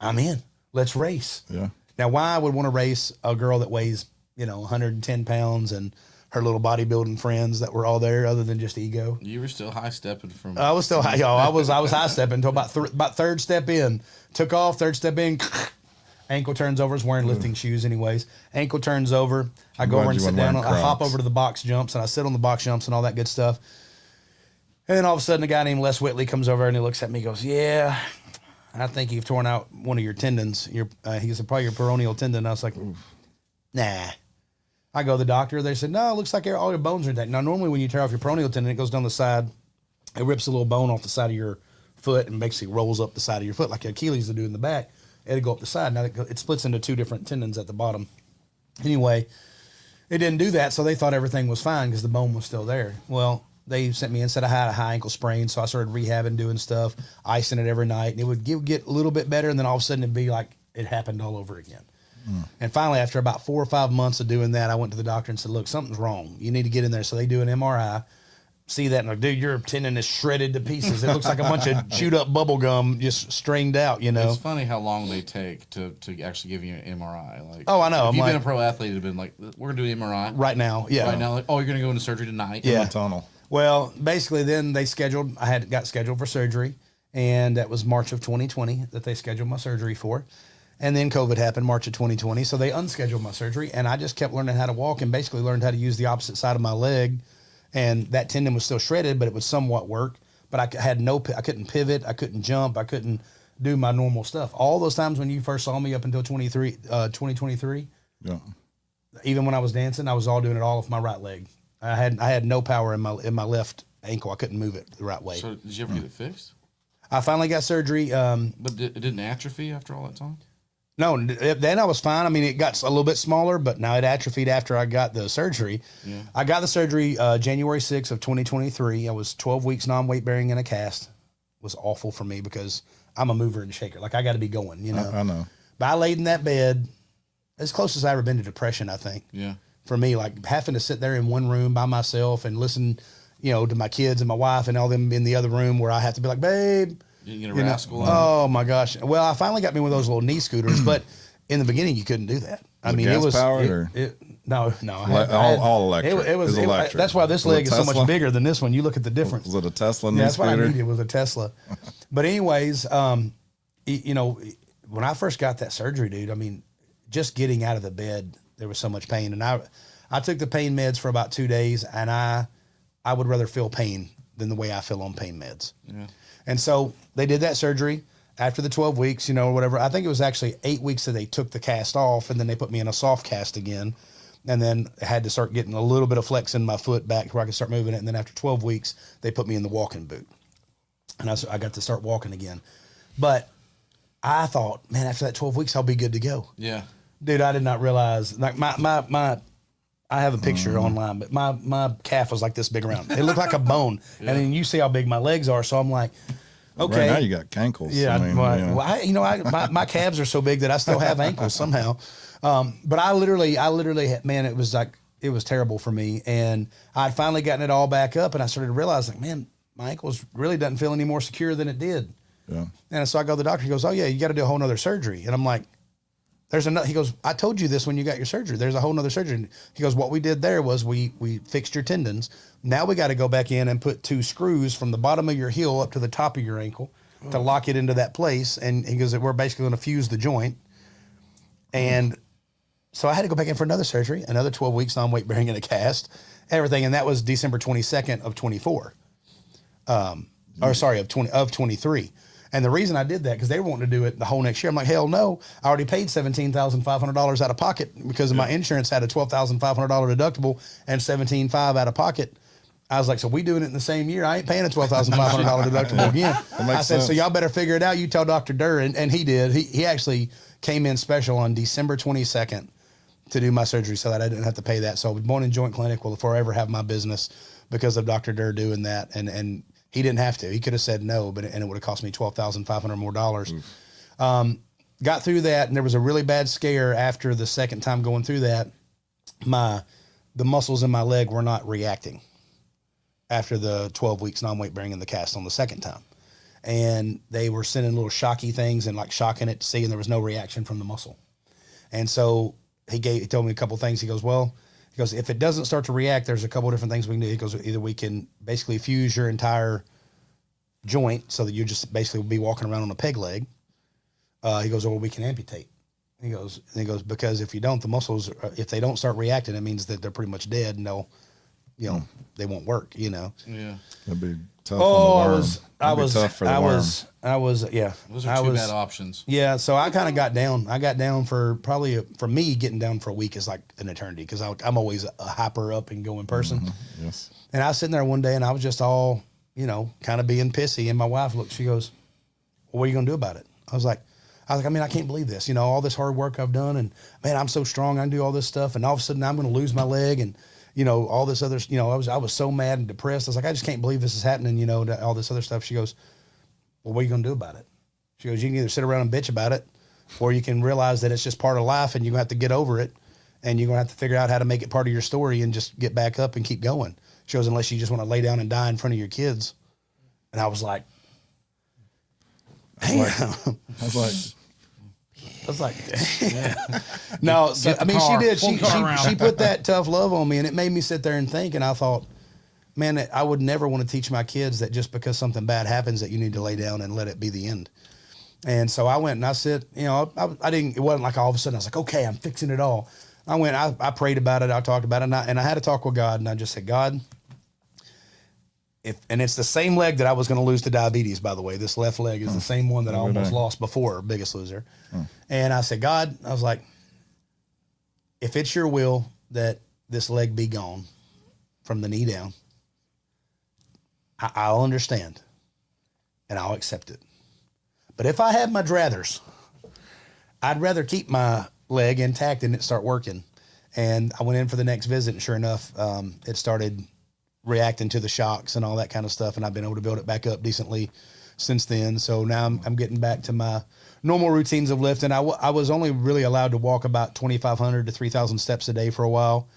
I'm in. Let's race." Yeah. Now, why I would want to race a girl that weighs, 110 pounds and her little bodybuilding friends that were all there, other than just ego? You were still high stepping from. I was still high. I was high stepping until about third step in. Took off, third step in. Ankle turns over. I was wearing lifting shoes anyways. Ankle turns over. I go over and sit down. I hop over to the box jumps and I sit on the box jumps and all that good stuff. And then all of a sudden, a guy named Les Whitley comes over and he looks at me and goes, "Yeah, I think you've torn out one of your tendons. He said, probably your peroneal tendon." I was like, "Nah." I go to the doctor. They said, "No, it looks like all your bones are intact." Now, normally when you tear off your peroneal tendon, it goes down the side. It rips a little bone off the side of your foot and basically rolls up the side of your foot like Achilles will do in the back. It'll go up the side. Now, it splits into two different tendons at the bottom. Anyway, it didn't do that, so they thought everything was fine because the bone was still there. Well, they sent me in, said I had a high ankle sprain, so I started rehabbing, doing stuff, icing it every night, and it would get a little bit better, and then all of a sudden it'd be like it happened all over again. And finally, after about 4 or 5 months of doing that, I went to the doctor and said, "Look, something's wrong. You need to get in there." So they do an MRI, see that, and like, "Dude, your tendon is shredded to pieces. It looks like a bunch of chewed up bubble gum just stringed out, It's funny how long they take to actually give you an MRI. Like, oh, I know. If you've been a pro athlete, it'd been like, "We're gonna do an MRI right now." Yeah. Right now, like, "Oh, you're gonna go into surgery tonight." Yeah. In the tunnel. Well, basically, then they scheduled. Got scheduled for surgery, and that was March of 2020 that they scheduled my surgery for. And then COVID happened, March of 2020. So they unscheduled my surgery, and I just kept learning how to walk and basically learned how to use the opposite side of my leg. And that tendon was still shredded, but it would somewhat work. But I couldn't pivot, I couldn't jump, I couldn't do my normal stuff. All those times when you first saw me up until 2023, Yeah. even when I was dancing, I was all doing it all with my right leg. I had no power in my left ankle. I couldn't move it the right way. So did you ever get it fixed? I finally got surgery. But it didn't atrophy after all that time? No, then I was fine. I mean, it got a little bit smaller, but now it atrophied after I got the surgery. Yeah. I got the surgery January 6th of 2023. I was 12 weeks non-weight bearing in a cast. It was awful for me because I'm a mover and shaker. Like, I got to be going, I know. But I laid in that bed as close as I ever been to depression, I think. Yeah. For me, like having to sit there in one room by myself and listen, to my kids and my wife and all them in the other room where I have to be like, "Babe." You get a rascal. Oh my gosh! Well, I finally got me one of those little knee scooters, but in the beginning you couldn't do that. It was powered or? No. All electric. It was electric. That's why this leg is so much bigger than this one. You look at the difference. Was it a Tesla knee That's what I scooter? needed was a Tesla. But anyways, when I first got that surgery, dude, just getting out of the bed, there was so much pain, and I took the pain meds for about 2 days, and I would rather feel pain than the way I feel on pain meds. Yeah. And so they did that surgery after the 12 weeks, or whatever. I think it was actually 8 weeks that they took the cast off, and then they put me in a soft cast again. And then I had to start getting a little bit of flex in my foot back where I could start moving it. And then after 12 weeks, they put me in the walking boot. And I got to start walking again. But I thought, man, after that 12 weeks, I'll be good to go. Yeah. Dude, I did not realize, like I have a picture online, but my calf was like this big around. It looked like a bone. Yeah. And then you see how big my legs are. So I'm like, okay. Right now you got cankles. Yeah. My calves are so big that I still have ankles somehow. But I literally, man, it was terrible for me. And I'd finally gotten it all back up, and I started to realize, like, man, my ankles really doesn't feel any more secure than it did. Yeah. And so I go to the doctor. He goes, "Oh yeah, you got to do a whole nother surgery." And I'm like, he goes, "I told you this when you got your surgery. There's a whole nother surgery." And he goes, "What we did there was we fixed your tendons. Now we got to go back in and put 2 screws from the bottom of your heel up to the top of your ankle to lock it into that place." And he goes, "We're basically going to fuse the joint." And so I had to go back in for another surgery, another 12 weeks non-weight bearing in a cast, everything. And that was December 22nd of 24. Of 23. And the reason I did that, because they were wanting to do it the whole next year. I'm like, hell no. I already paid $17,500 out of pocket because of my insurance had a $12,500 deductible and $17,500 out of pocket. I was like, so we doing it in the same year? I ain't paying a $12,500 deductible again. I said, so y'all better figure it out. You tell Dr. Durr. And he did. He actually came in special on December 22nd to do my surgery so that I didn't have to pay that. So Bone and Joint Clinic will forever have my business because of Dr. Durr doing that. And he didn't have to. He could have said no, but it would have cost me $12,500 more dollars. Got through that, and there was a really bad scare after the second time going through that. The muscles in my leg were not reacting after the 12 weeks non-weight bearing in the cast on the second time. And they were sending little shocky things and like shocking it to see, and there was no reaction from the muscle. And so he told me a couple of things. He goes, if it doesn't start to react, there's a couple of different things we can do. He goes, either we can basically fuse your entire joint so that you just basically be walking around on a peg leg. He goes, or we can amputate. He goes, because if you don't, the muscles, if they don't start reacting, it means that they're pretty much dead, and they'll, they won't work, Yeah. That'd be tough on the worm. I was tough for the worm. Yeah. Those are two bad options. Yeah. So I kind of got down. I got down for me, getting down for a week is like an eternity, because I'm always a hyper up and going person. Mm-hmm. Yes. And I was sitting there one day, and I was just all, kind of being pissy. And my wife looked, she goes, well, what are you going to do about it? I was like, I mean, I can't believe this, all this hard work I've done, and man, I'm so strong. I can do all this stuff. And all of a sudden I'm going to lose my leg, and, all this other, I was so mad and depressed. I was like, I just can't believe this is happening, all this other stuff. She goes, well, what are you going to do about it? She goes, you can either sit around and bitch about it, or you can realize that it's just part of life, and you're going to have to get over it, and you're going to have to figure out how to make it part of your story and just get back up and keep going. She goes, unless you just want to lay down and die in front of your kids. And I was like, damn. I was like, no, so, I mean, she did. She put that tough love on me, and it made me sit there and think. And I thought, man, I would never want to teach my kids that just because something bad happens that you need to lay down and let it be the end. And so I went and I said, I didn't. It wasn't like all of a sudden I was like, okay, I'm fixing it all. I went. I prayed about it. I talked about it, and I had a talk with God, and I just said, God, and it's the same leg that I was going to lose to diabetes, by the way. This left leg is the same one that I almost lost before, Biggest Loser. And I said, God, I was like, if it's your will that this leg be gone from the knee down, I'll understand and I'll accept it. But if I had my druthers, I'd rather keep my leg intact and it start working. And I went in for the next visit, and sure enough, it started reacting to the shocks and all that kind of stuff. And I've been able to build it back up decently since then. So now I'm getting back to my normal routines of lifting. I was only really allowed to walk about 2,500 to 3,000 steps a day for a while.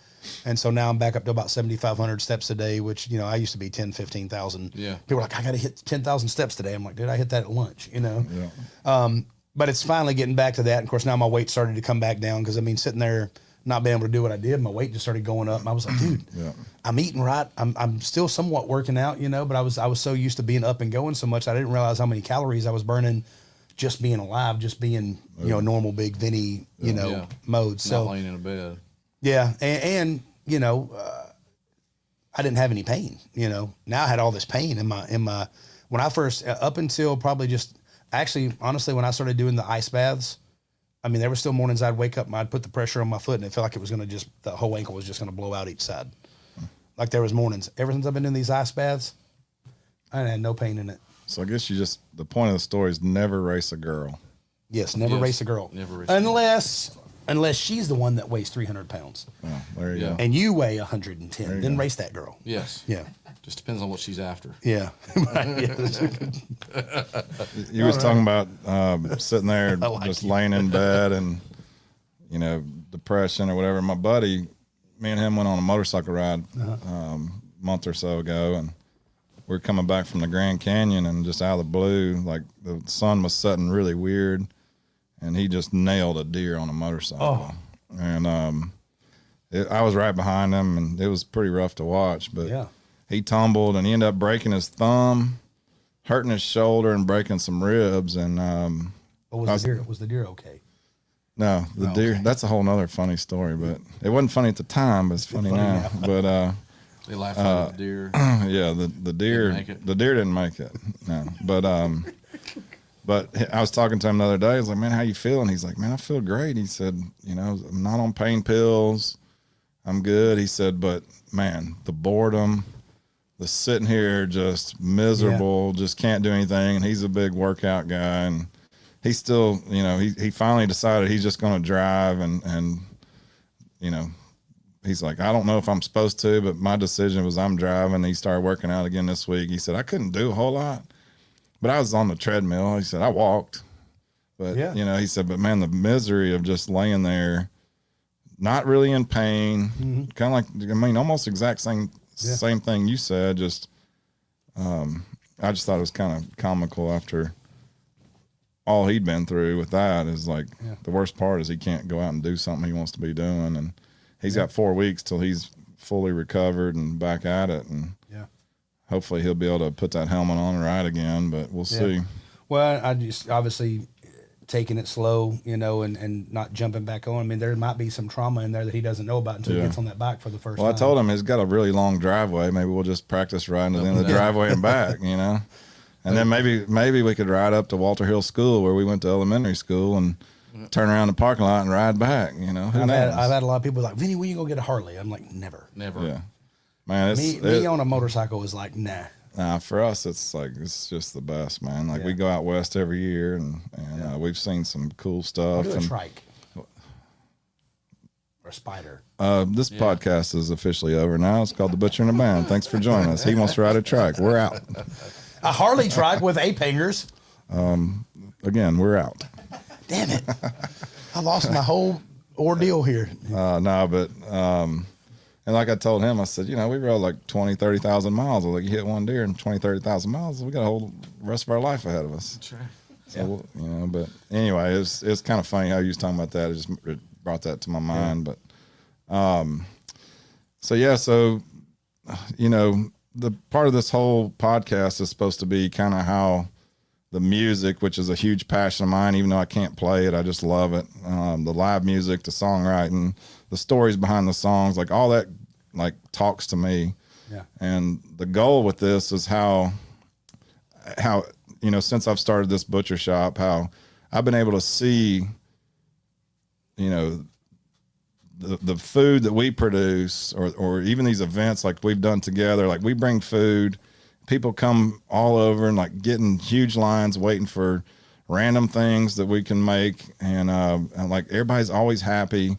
And so now I'm back up to about 7,500 steps a day, which, I used to be 10, 15,000. Yeah. People were like, I got to hit 10,000 steps today. I'm like, dude, I hit that at lunch, Yeah. But it's finally getting back to that. And of course, now my weight started to come back down, because sitting there not being able to do what I did, my weight just started going up. And I was like, dude, I'm eating right. I'm still somewhat working out, but I was so used to being up and going so much, I didn't realize how many calories I was burning just being alive, just being, normal Bigg Vinny, mode. So not laying in a bed. Yeah. And I didn't have any pain, now I had all this pain in my, when I first, up until probably honestly, when I started doing the ice baths, there were still mornings I'd wake up and I'd put the pressure on my foot, and it felt like it was going to the whole ankle was just going to blow out each side. Like there was mornings. Ever since I've been in these ice baths, I had no pain in it. So I guess the point of the story is never race a girl. Yes, never race a girl. Never race unless she's the one that weighs 300 pounds. Oh, there you go. And you weigh 110. Then race that girl. Yes. Yeah. Just depends on what she's after. Yeah. You was talking about sitting there just laying in bed and, depression or whatever. My buddy, me and him went on a motorcycle ride a month or so ago, and we were coming back from the Grand Canyon, and just out of the blue, like the sun was setting really weird, and he just nailed a deer on a motorcycle. Oh. And I was right behind him, and it was pretty rough to watch, but he tumbled, and he ended up breaking his thumb, hurting his shoulder, and breaking some ribs. And was the deer okay? No, the deer. Okay. That's a whole nother funny story, but it wasn't funny at the time, but it's funny now. But they laughed at the deer. Yeah, the deer. The deer didn't make it. No, but I was talking to him the other day. I was like, "Man, how you feeling?" He's like, "Man, I feel great." He said, "I'm not on pain pills. I'm good." He said, "But man, the boredom, the sitting here just miserable, just can't do anything." And he's a big workout guy, and he's still, he finally decided he's just going to drive and you know, he's like, I don't know if I'm supposed to, but my decision was I'm driving. He started working out again this week. He said, I couldn't do a whole lot, but I was on the treadmill. He said, I walked. But, Yeah. you know, he said, but man, the misery of just laying there, not really in pain, kind of like, I mean, almost exact same thing you said. Just, I just thought it was kind of comical after all he'd been through with that. Is like the worst part is he can't go out and do something he wants to be doing. And he's got 4 weeks till he's fully recovered and back at it. And hopefully he'll be able to put that helmet on and ride again, but we'll see. Well, I just obviously taking it slow, you know, and not jumping back on. I mean, there might be some trauma in there that he doesn't know about until he gets on that bike for the first time. Well, I told him he's got a really long driveway. Maybe we'll just practice riding to the end of the driveway and back, you know. And then maybe we could ride up to Walter Hill School where we went to elementary school and turn around the parking lot and ride back, you know. Who knows? I've had a lot of people like, Vinny, when you go get a Harley? I'm like, never. Yeah. Man, me on a motorcycle is like, nah. Nah, for us, it's just the best, man. Like we go out west every year, and we've seen some cool stuff. I'll do a trike or a spider. This podcast is officially over now. It's called The Butcher and the Band. Thanks for joining us. He wants to ride a trike. We're out. A Harley trike with ape hangers. Again, we're out. Damn it! I lost my whole ordeal here. No, but and like I told him, I said, you know, we rode like 20, 30,000 miles. Like you hit one deer in 20, 30,000 miles, we got a whole rest of our life ahead of us. That's right. So, you know, but anyway, it's kind of funny how you was talking about that. It brought that to my mind. But, so, you know, the part of this whole podcast is supposed to be kind of how the music, which is a huge passion of mine, even though I can't play it, I just love it. The live music, the songwriting, the stories behind the songs, like all that, like talks to me. Yeah. And the goal with this is how, you know, since I've started this butcher shop, how I've been able to see, you know, the food that we produce or even these events like we've done together, like we bring food, people come all over and like getting huge lines waiting for random things that we can make. And like everybody's always happy.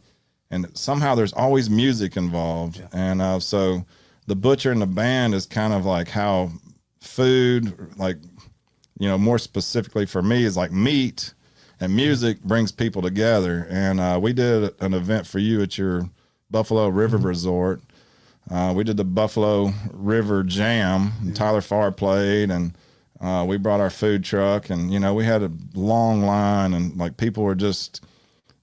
And somehow there's always music involved. Yeah. And so the butcher and the band is kind of like how food, like, you know, more specifically for me is like meat and music brings people together. And we did an event for you at your Buffalo River Resort. We did the Buffalo River Jam. And Tyler Farr played, and we brought our food truck. And, you know, we had a long line, and like people were just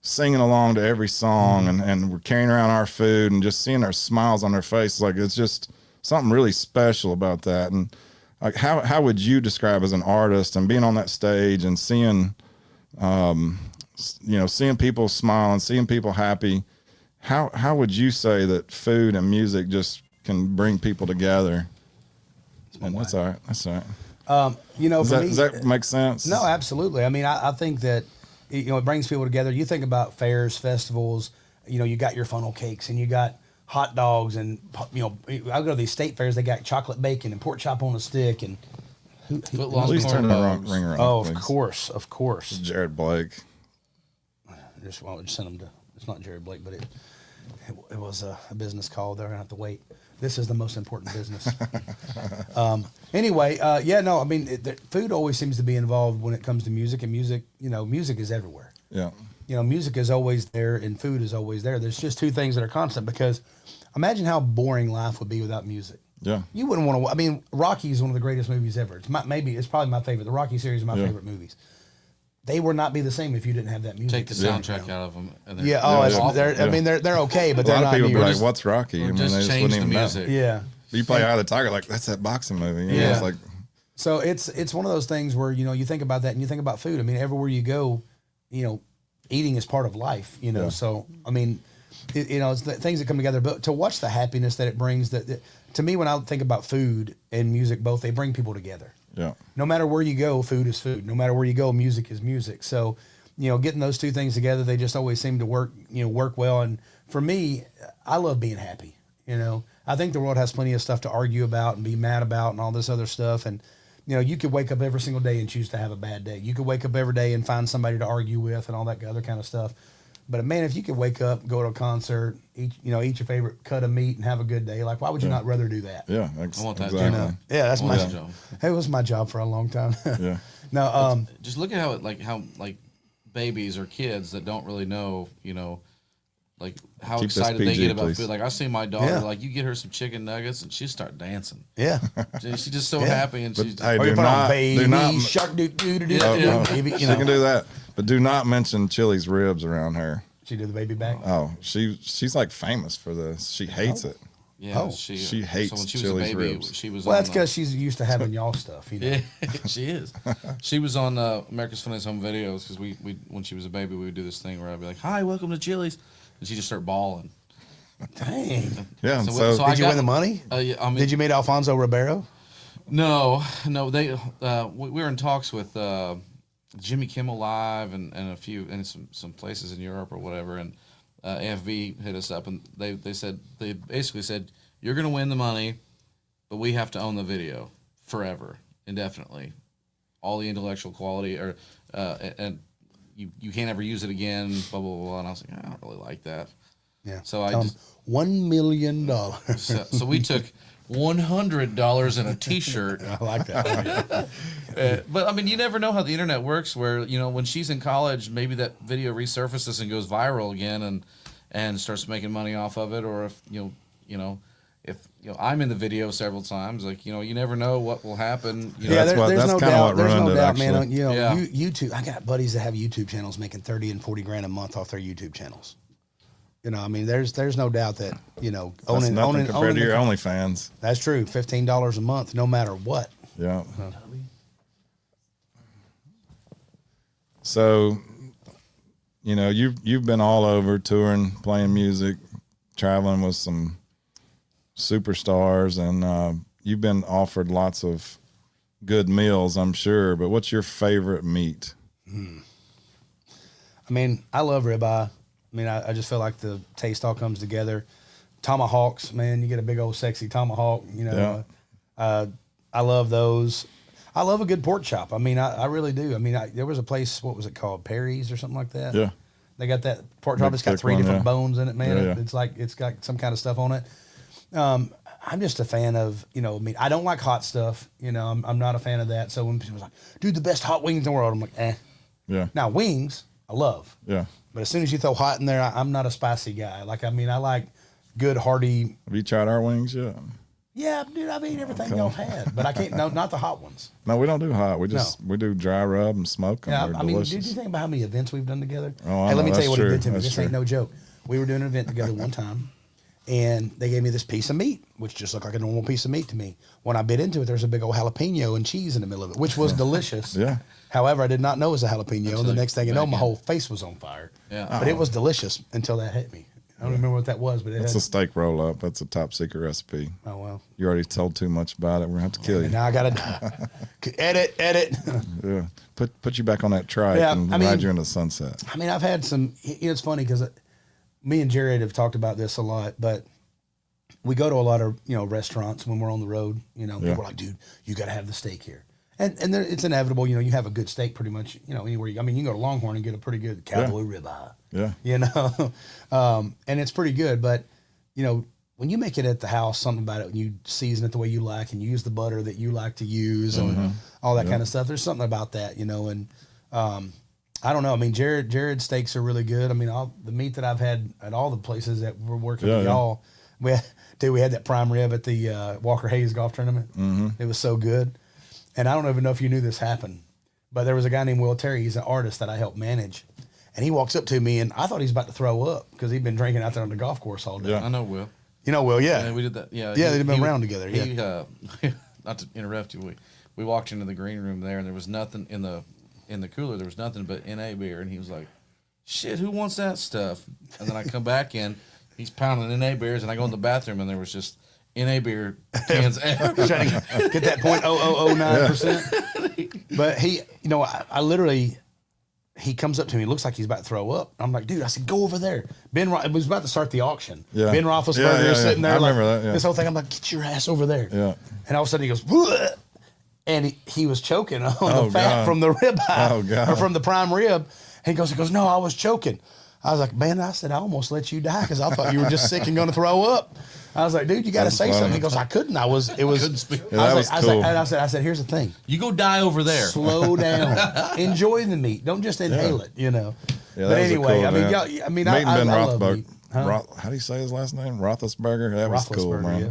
singing along to every song, and we're carrying around our food and just seeing their smiles on their faces. Like it's just something really special about that. And like, how would you describe as an artist and being on that stage and seeing, you know, seeing people smile and seeing people happy? How would you say that food and music just can bring people together? And that's all right. That's all right. You know, does that make sense? No, absolutely. I mean, I think that, you know, it brings people together. You think about fairs, festivals, you know, you got your funnel cakes and you got hot dogs and, you know, I go to these state fairs, they got chocolate bacon and pork chop on a stick and please turn the ringer on. Oh, please. Of course. Jared Blake. Just send them to, it's not Jared Blake, but it was a business call. They're going to have to wait. This is the most important business. Anyway, I mean, food always seems to be involved when it comes to music, and music, you know, music is everywhere. Yeah. You know, music is always there and food is always there. There's just two things that are constant, because imagine how boring life would be without music. Yeah. You wouldn't want to, I mean, Rocky is one of the greatest movies ever. It's probably my favorite. The Rocky series is my favorite movies. They would not be the same if you didn't have that music. Take the soundtrack out of them. And I mean, they're okay, but a they're lot not of people be near. like, "What's Rocky?" I mean, they just change the music. Yeah. You play Eye of the Tiger, like that's that boxing movie. You know, it's like. So it's one of those things where, you know, you think about that and you think about food. I mean, everywhere you go, you know, eating is part of life. You know, so I mean, you know, it's the things that come together. But to watch the happiness that it brings, that to me, when I think about food and music, both, they bring people together. Yeah. No matter where you go, food is food. No matter where you go, music is music. So, you know, getting those two things together, they just always seem to work well. And for me, I love being happy. You know, I think the world has plenty of stuff to argue about and be mad about and all this other stuff. And, you know, you could wake up every single day and choose to have a bad day. You could wake up every day and find somebody to argue with and all that other kind of stuff. But man, if you could wake up, go to a concert, eat your favorite cut of meat, and have a good day, like why would you not rather do that? Yeah, I want that exactly. job. Yeah, that's my job. It was my job for a long time. Yeah. No, Just look at how babies or kids that don't really know, like how Keep this excited they PG, get about please. food. Like I see my daughter, Yeah. like you get her some chicken nuggets and she start dancing. yeah. She's just so happy, and she's Hey, Or you do put on not, baby do not. shark doo doo doo doo, Yeah. baby. She can do that, but do not mention Chili's ribs around her. She did the baby back. Oh, she's like famous for this. She hates it. yeah. Oh. She hates so when she was Chili's a baby, ribs. she was. Well, on, that's because she's used to having y'all stuff. Yeah, she is. She was on America's Funniest Home Videos because we when she was a baby we would do this thing where I'd be like, "Hi, welcome to Chili's," and she just start bawling. Dang. Yeah. So- So, so I Did you got- win the money? Yeah, I mean, Did you meet Alfonso Ribeiro? No, they we were in talks with Jimmy Kimmel Live and a few and some places in Europe or whatever, and AFV hit us up and they basically said you're gonna win the money, but we have to own the video forever, indefinitely, all the intellectual quality or and you can't ever use it again, blah blah blah. And I was like, I don't really like that. Yeah. So I Tell him, just $1 million. I so we took $100 in a T-shirt. like that. But I mean, you never know how the internet works. Where when she's in college, maybe that video resurfaces and goes viral again, and starts making money off of it. Or if if I'm in the video several times, like you never know what will happen. Yeah, That's there's no kinda doubt. what There's ruined no it, doubt, man. actually. Yeah. YouTube. I got buddies that have YouTube channels making 30 and 40 grand a month off their YouTube channels. I mean, there's no doubt that that's owning nothing compared to the- your OnlyFans. That's true. $15 a month, no matter what. Yeah. So, you've been all over touring, playing music, traveling with some superstars, and you've been offered lots of good meals, I'm sure. But what's your favorite meat? I mean, I love ribeye. I mean, I just feel like the taste all comes together. Tomahawks, man, you get a big old sexy tomahawk. I love those. I love a good pork chop. I mean, I really do. I mean, there was a place, what was it called, Perry's or something like that. Yeah. They got that pork chop. Big It's got thick 3 one, different yeah. bones in it, man. Yeah, yeah. It's got some kind of stuff on it. I'm just a fan of, meat. I don't like hot stuff. I'm not a fan of that. So when people are like, dude, the best hot wings in the world, I'm like, eh. Yeah. Now, wings, I love. Yeah. But as soon as you throw hot in there, I'm not a spicy guy. I like good, hearty. Have you tried our wings yet? Yeah, dude, I've eaten everything y'all had. But I can't, no, not the hot ones. No, we don't do hot. We do dry rub and smoke them. Yeah, They're I mean, delicious. did you think about how many events we've done together? Oh, I Hey, let know. me tell you That's what true. he did to me. That's This true. ain't no joke. We were doing an event together one time, and they gave me this piece of meat, which just looked like a normal piece of meat to me. When I bit into it, there's a big old jalapeno and cheese in the middle of it, which was delicious. Yeah. However, I did not know it was a jalapeno, and the like next thing you know, my bacon. whole face was on fire. Yeah. But it was delicious until that hit me. I don't remember what that was, but it It's had, a steak roll up. That's a top secret recipe. oh well. You already told too much about it. We're gonna have to kill you. And now I gotta edit. Yeah. Put you back on that trike Yeah, and I mean- ride you into sunset. I mean, I've had some. It's funny because me and Jared have talked about this a lot, but we go to a lot of restaurants when we're on the road. People are like, "Dude, you got to have the steak here," and it's inevitable. You have a good steak pretty much. Anywhere. You can go to Longhorn and get a pretty good cowboy ribeye. Yeah. And it's pretty good, but when you make it at the house, something about it, when you season it the way you like and you use the butter that you like to use and all that kind of stuff, there's something about that, and I don't know. I mean, Jared's steaks are really good. I mean, all the meat that I've had at all the places that we're working with y'all, we had that prime rib at the Walker Hayes golf tournament. It was so good. And I don't even know if you knew this happened, but there was a guy named Will Terry. He's an artist that I helped manage. And he walks up to me, and I thought he was about to throw up because he'd been drinking out there on the golf course all day. Yeah. I know Will. Will, yeah. Yeah, we did that. Yeah, Yeah, they've been around together, He, not to interrupt you, we walked into the green room there, and there was nothing in the cooler. There was nothing but NA beer, and he was like, "Shit, who wants that stuff?" And then I come back in, he's pounding NA beers, and I go in the bathroom, and there was just NA beer cans. Trying to get that 0.0009%. But he, I literally, he comes up to me, looks like he's about to throw up. I'm like, dude, I said, go over there. It was about to start the auction. Yeah. Ben Roethlisberger is sitting there I like, remember that, yeah. this whole thing. I'm like, get your ass over there. Yeah. And all of a sudden he goes, "Bleh," and he was choking on the fat God. from the rib Oh, God. or from the prime rib. And he goes, no, I was choking. I was like, man, I said, I almost let you die because I thought you were just sick and going to throw up. I was like, dude, you got to say funny. something. He goes, I couldn't. It was. couldn't speak. Yeah, that was cool. I said, here's the thing. You go die over there. Slow down. Enjoy the meat. Don't just inhale it, you know. Yeah, But that was a anyway, cool I mean, event. y'all, I mean, Meeting I Ben love Rothberg. meat. Huh? How do you say his last name? Roethlisberger. That was cool, Roethlisberger, man. yeah.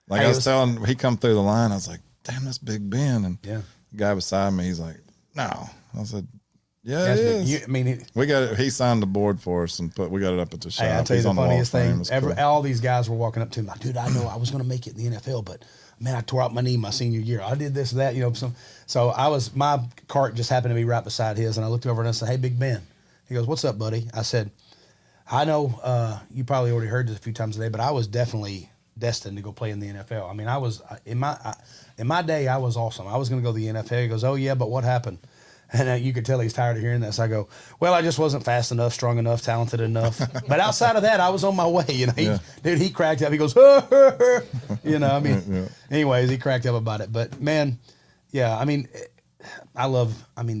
Like Hey, I it was telling, he come through the line. I was like, "Damn, that's Big Ben." And Yeah. the guy beside me, he's like, "No." I said, "Yeah, That's it big. is." You, I mean, We got it. He signed the board for us and we got it up at the shop. hey, I'll tell you He's the on Wall of funniest Fame. thing. It's cool. All these guys were walking up to him like, dude, I know I was going to make it in the NFL, but man, I tore out my knee my senior year. I did this, that, you know. So my cart just happened to be right beside his, and I looked over and I said, hey, Big Ben. He goes, what's up, buddy? I said, I know you probably already heard this a few times today, but I was definitely destined to go play in the NFL. I mean, I was in my day, I was awesome. I was going to go to the NFL. He goes, oh yeah, but what happened? And you could tell he's tired of hearing this. I go, well, I just wasn't fast enough, strong enough, talented enough. But outside of that, I was on my way. You know, dude, he cracked up. He goes, you know, I mean, anyways, he cracked up about it. But man, yeah, I mean,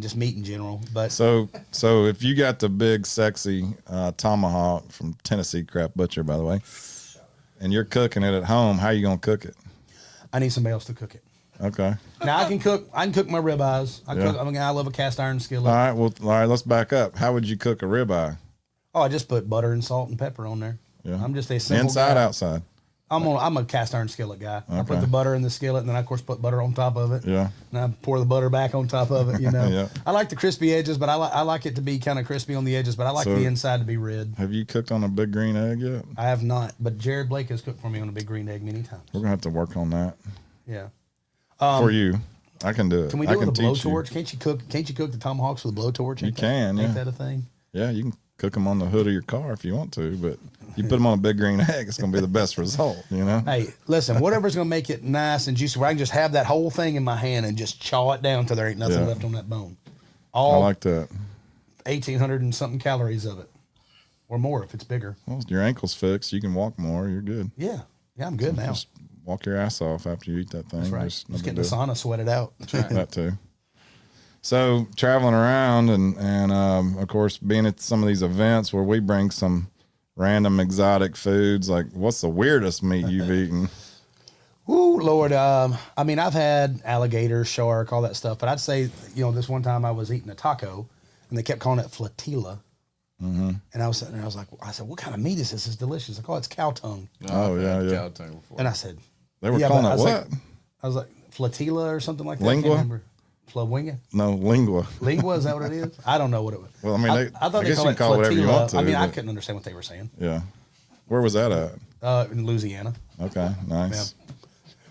just meat in general. But So if you got the big, sexy tomahawk from Tennessee Craft Butcher, by the way, and you're cooking it at home, how you gonna cook it? I need somebody else to cook it. Okay. Now I can cook my ribeyes. Yeah. I love a cast iron skillet. All right. Let's back up. How would you cook a ribeye? Oh, I just put butter and salt and pepper on there. Yeah. I'm just a simple Inside, guy. outside. I'm a cast iron skillet guy. I put Okay. the butter in the skillet, and then I, of course, put butter on top of it. Yeah. And I pour the butter back on top of it, you know. Yeah. I like the crispy edges, but I like it to be kind of crispy on the edges, but I like So- the inside to be red. Have you cooked on a big green egg yet? I have not, but Jared Blake has cooked for me on a big green egg many times. We're gonna have to work on that Yeah. for you. I can do it. Can we I do it with a teach you. blowtorch? Can't you cook the tomahawks with a blowtorch? You can, Ain't yeah. that a thing? Yeah, you can cook them on the hood of your car if you want to, but you put them on a big green egg, it's gonna be the best result. You know. Hey, listen, whatever's going to make it nice and juicy, where I can just have that whole thing in my hand and just chaw it down till there ain't nothing Yeah. left on that bone. I All like that. 1,800 and something calories of it, or more if it's bigger. Well, your ankle's fixed. You can walk more. You're good. Yeah, I'm good now. Just walk your ass off after you eat that thing. That's right. There's no Just big get in the deal. sauna, sweat it out. That too. So traveling around and of course being at some of these events where we bring some random exotic foods, like what's the weirdest meat you've eaten? Ooh, Lord. I mean, I've had alligator, shark, all that stuff, but I'd say, this one time I was eating a taco and they kept calling it flotilla. Mm-hmm. And I was sitting there, I said, what kind of meat is this? It's delicious. Like, oh, it's cow tongue. Oh, I've yeah, had yeah. cow tongue before. And I said, They were Yeah, calling but I it was what? I was like, flotilla or something like that. Lingua? I can't remember. Flowinga? No, lingua. Lingua, is that what it is? I don't know what it was. Well, I mean, I thought I they guess you called can it call it whatever you flotilla. want to. I mean, I but- couldn't understand what they were saying. Yeah. Where was that at? In Louisiana. Okay, nice.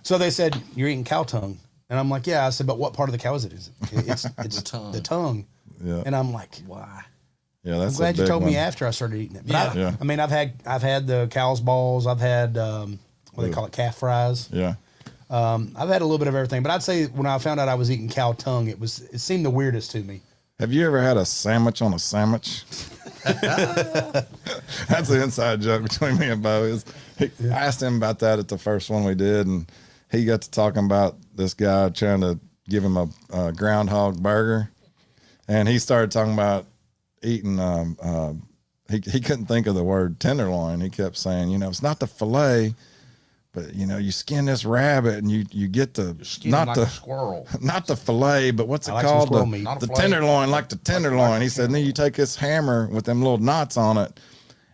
So they said, you're eating cow tongue. And I'm like, yeah. I said, but what part of the cow is it? It's the tongue. Yeah. And I'm like, why? Yeah, I'm that's glad a you big told one. me after I started eating it. But Yeah. Yeah. I mean, I've had the cow's balls. I've had, what they call it, calf fries. Yeah. I've had a little bit of everything. But I'd say when I found out I was eating cow tongue, it seemed the weirdest to me. Have you ever had a sandwich on a sandwich? That's the inside joke between me and Bo. I asked him about that at the first one we did, and he got to talking about this guy trying to give him a groundhog burger, and he started talking about eating. He couldn't think of the word tenderloin. He kept saying, it's not the fillet, but you skin this rabbit and you get the not like the a squirrel. not the fillet, but what's it I like some called? squirrel The, meat. Not a the fillet. tenderloin, like the tenderloin. He said, and then you take this hammer with them little knots on it,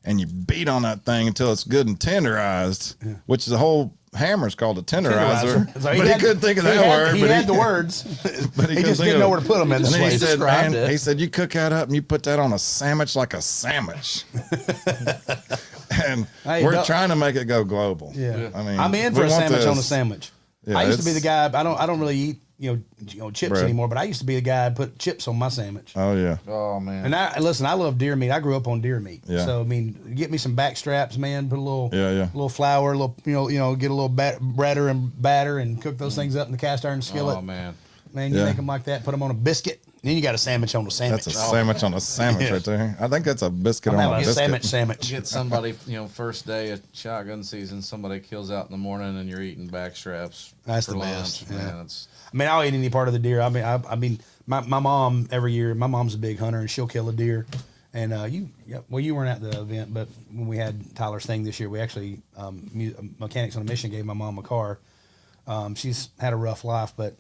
and you beat on that thing until it's good and tenderized. Which the whole hammer's called a tenderizer. So But he couldn't think of that word. He but had the words. but He couldn't just think didn't of know it. where to put them in And this then way. he said, described man, it. he said, you cook that up and you put that on a sandwich like a sandwich. And Hey, we're don't- trying to make it go global. Yeah. I mean, I'm in we for a want sandwich on a this. sandwich. Yeah, I used to be the it's- guy. I don't really eat chips Bread. anymore, but I used to be the guy that put chips on my sandwich. Oh, yeah. Oh man. And I love deer meat. I grew up on deer meat. Yeah. So I mean, get me some back straps, man. Put a little Yeah. little flour, a little get a little batter and cook those things up in the cast iron skillet. Oh man. Man, you Yeah. make them like that. Put them on a biscuit. Then you got a sandwich on a sandwich. That's a sandwich on a sandwich Yeah. right there. I think that's a biscuit I'm on having a a biscuit. sandwich. Get somebody, first day of shotgun season, somebody kills out in the morning and you're eating back straps. That's for the lunch. best, Man, yeah. it's I mean, I'll eat any part of the deer. I mean, my mom every year. My mom's a big hunter, and she'll kill a deer, And you weren't at the event, but when we had Tyler's thing this year, we actually Mechanics on a Mission gave my mom a car. She's had a rough life, but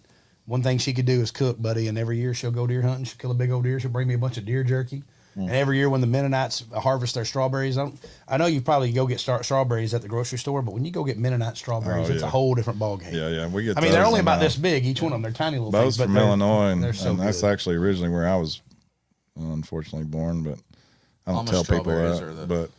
one thing she could do is cook, buddy. And every year she'll go deer hunting. She'll kill a big old deer. She'll bring me a bunch of deer jerky. And every year when the Mennonites harvest their strawberries, I know you probably go get strawberries at the grocery store, but when you go get Mennonite strawberries, it's a whole different ballgame. Yeah, we get. They're only about this big, each one of them. They're tiny little those things. From Illinois, and that's good. actually originally where I was, unfortunately, born. But I don't Amish tell people that.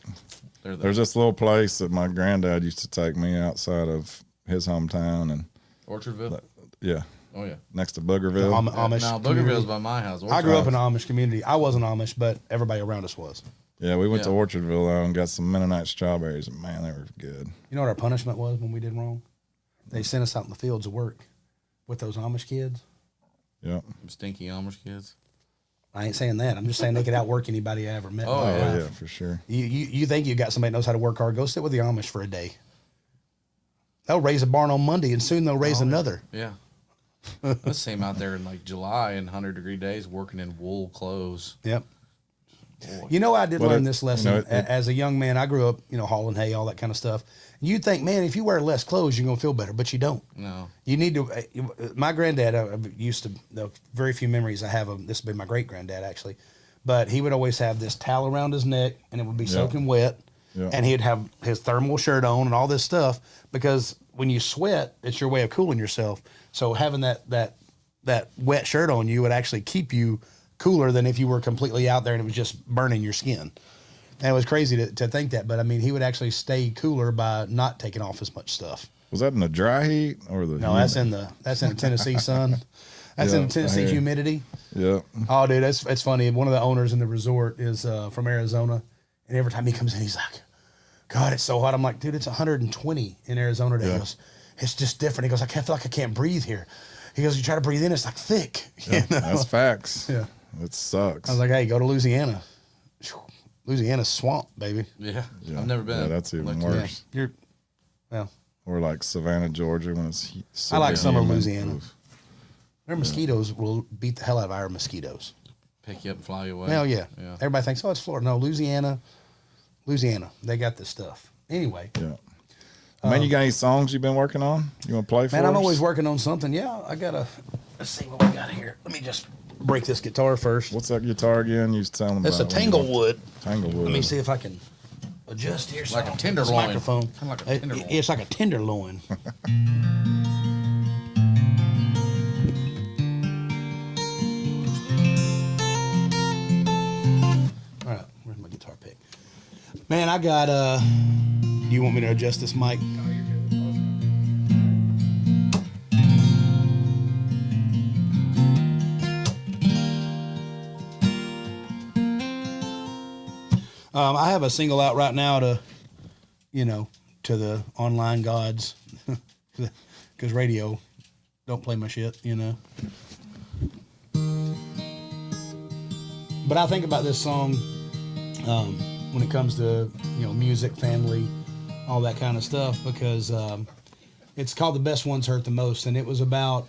But there's this little place that my granddad used to take me outside of his hometown, and Orchardville. Yeah. Oh yeah, next to Boogerville. Amish. Now Boogerville's by my house. I grew up in an Amish community. I wasn't Amish, but everybody around us was. Yeah, we went to Orchardville though and got some Mennonite strawberries, and man, they were good. You know what our punishment was when we did wrong? They sent us out in the fields to work with those Amish kids. Yep. Stinky Amish kids. I ain't saying that. I'm just saying they could outwork anybody I ever met. Oh yeah, for sure. You think you got somebody that knows how to work hard? Go sit with the Amish for a day. They'll raise a barn on Monday, and soon they'll raise another. Yeah. Let's see him out there in like July in 100-degree days working in wool clothes. Yep. Boy. I did learn this lesson as a young man. I grew up, hauling hay, all that kind of stuff. You'd think, man, if you wear less clothes, you're going to feel better, but you don't. No. You need to. My granddad used to, the very few memories I have of this would be my great granddad actually, but he would always have this towel around his neck and it would be soaking wet. Yeah. And he'd have his thermal shirt on and all this stuff because when you sweat, it's your way of cooling yourself. So having that wet shirt on you would actually keep you cooler than if you were completely out there and it was just burning your skin. And it was crazy to think that, but I mean, he would actually stay cooler by not taking off as much stuff. Was that in the dry heat or the? No, that's in the Tennessee sun. That's in the Tennessee humidity. Yeah. Oh, dude, it's funny. One of the owners in the resort is from Arizona. And every time he comes in, he's like, God, it's so hot. I'm like, dude, it's 120 in Arizona today. He goes, it's just different. He goes, I feel like I can't breathe here. He goes, you try to breathe in, it's like thick. Yeah, that's facts. Yeah. It sucks. I was like, hey, go to Louisiana. Louisiana's swamp, baby. Yeah. I've never been. Yeah, that's even worse. Yeah. Or like Savannah, Georgia, when it's I like summer Louisiana. Their mosquitoes will beat the hell out of our mosquitoes. Pick you up and fly you away. Hell yeah. Everybody thinks, it's Florida. No, Louisiana, they got this stuff. Anyway. Yeah. Man, you got any songs you've been working on? You want to play for us? Man, I'm always working on something. Yeah, let's see what we got here. Let me just break this guitar first. What's that guitar again? You was telling me about it. It's a Tanglewood. Tanglewood. Let me see if I can adjust here. Like a tenderloin. Microphone. Kind of like a tenderloin. It's like a tenderloin. All right, where's my guitar pick? Man, I got do you want me to adjust this mic? No, you're good. I have a single out right now to the online gods, because radio don't play my shit, But I think about this song when it comes to music, family, all that kind of stuff, because it's called "The Best Ones Hurt the Most," and it was about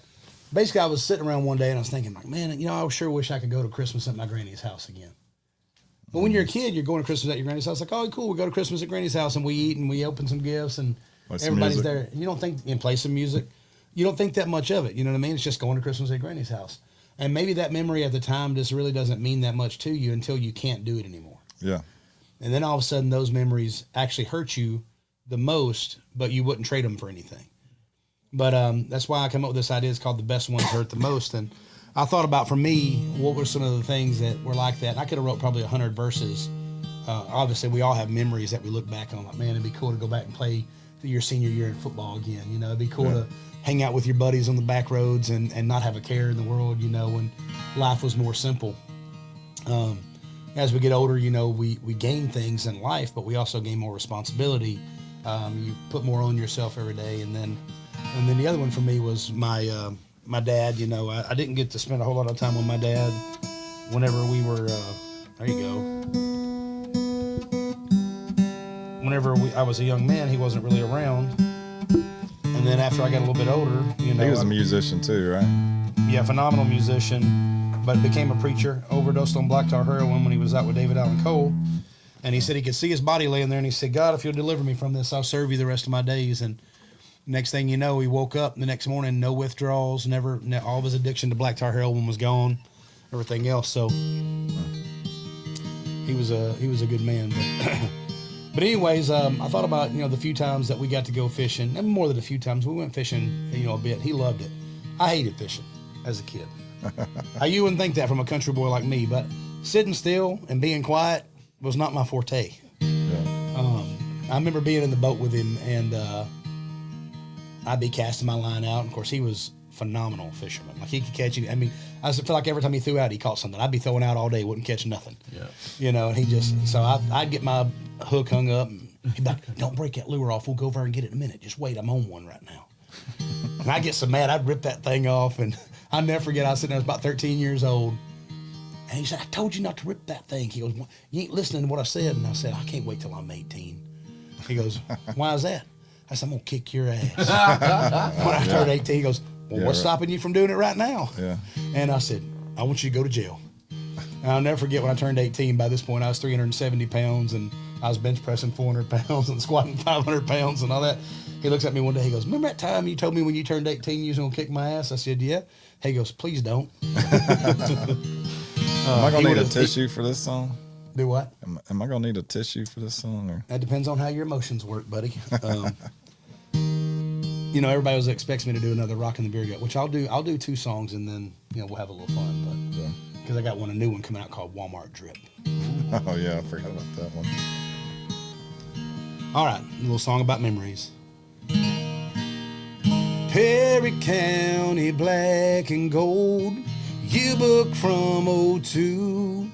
basically I was sitting around one day and I was thinking like, man, I sure wish I could go to Christmas at my granny's house again. But when you're a kid, you're going to Christmas at your granny's house. Like, oh, cool, we go to Christmas at granny's house and we eat and we open some gifts and everybody's there. You don't think, and play some music. You don't think that much of it. You know what I mean? It's just going to Christmas at granny's house. And maybe that memory at the time just really doesn't mean that much to you until you can't do it anymore. Yeah. And then all of a sudden those memories actually hurt you the most, but you wouldn't trade them for anything. But that's why I come up with this idea. It's called "The Best Ones Hurt the Most." And I thought about, for me, what were some of the things that were like that? And I could have wrote probably 100 verses. Obviously, we all have memories that we look back on. Like, man, it'd be cool to go back and play your senior year in football again. It'd be cool to hang out with your buddies on the back roads and not have a care in the world, when life was more simple. As we get older, we gain things in life, but we also gain more responsibility. You put more on yourself every day. And then the other one for me was my dad. I didn't get to spend a whole lot of time with my dad whenever we were, there you go. Whenever I was a young man, he wasn't really around. And then after I got a little bit older, he was a musician too, right? Yeah, phenomenal musician. but became a preacher. Overdosed on black tar heroin when he was out with David Allen Cole. And he said he could see his body laying there, and he said, God, if you'll deliver me from this, I'll serve you the rest of my days. And next thing you know, he woke up the next morning, no withdrawals, all of his addiction to black tar heroin was gone, everything else. So he was a good man. But anyways, I thought about, the few times that we got to go fishing, and more than a few times, we went fishing, a bit. He loved it. I hated fishing as a kid. You wouldn't think that from a country boy like me, but sitting still and being quiet was not my forte. Yeah. I remember being in the boat with him, and I'd be casting my line out. And of course, he was phenomenal fisherman. Like, he could catch it. I mean, I feel like every time he threw out, he caught something. I'd be throwing out all day, wouldn't catch nothing. Yeah. And he just, so I'd get my hook hung up, and he'd be like, don't break that lure off. We'll go over and get it in a minute. Just wait, I'm on one right now. And I'd get so mad, I'd rip that thing off. And I'll never forget, I was sitting there, I was about 13 years old. And he said, I told you not to rip that thing. He goes, you ain't listening to what I said. And I said, I can't wait till I'm 18. He goes, why is that? I said, I'm going to kick your ass. When I turned 18, he goes, well, what's stopping you from doing it right now? Yeah. And I said, I want you to go to jail. And I'll never forget when I turned 18, by this point, I was 370 pounds, and I was bench pressing 400 pounds and squatting 500 pounds and all that. He looks at me one day, he goes, remember that time you told me when you turned 18 you was going to kick my ass? I said, yeah. He goes, please don't. Am I going to need a tissue for this song? Do what? Am I going to need a tissue for this song? Or? That depends on how your emotions work, buddy. Everybody always expects me to do another Rock in the Beer Gut, which I'll do. I'll do 2 songs, and then, we'll have a little fun. But because I got a new one coming out called Walmart Drip. Oh, yeah, I forgot about that one. All right, a little song about memories. Perry County, black and gold, yearbook from '02.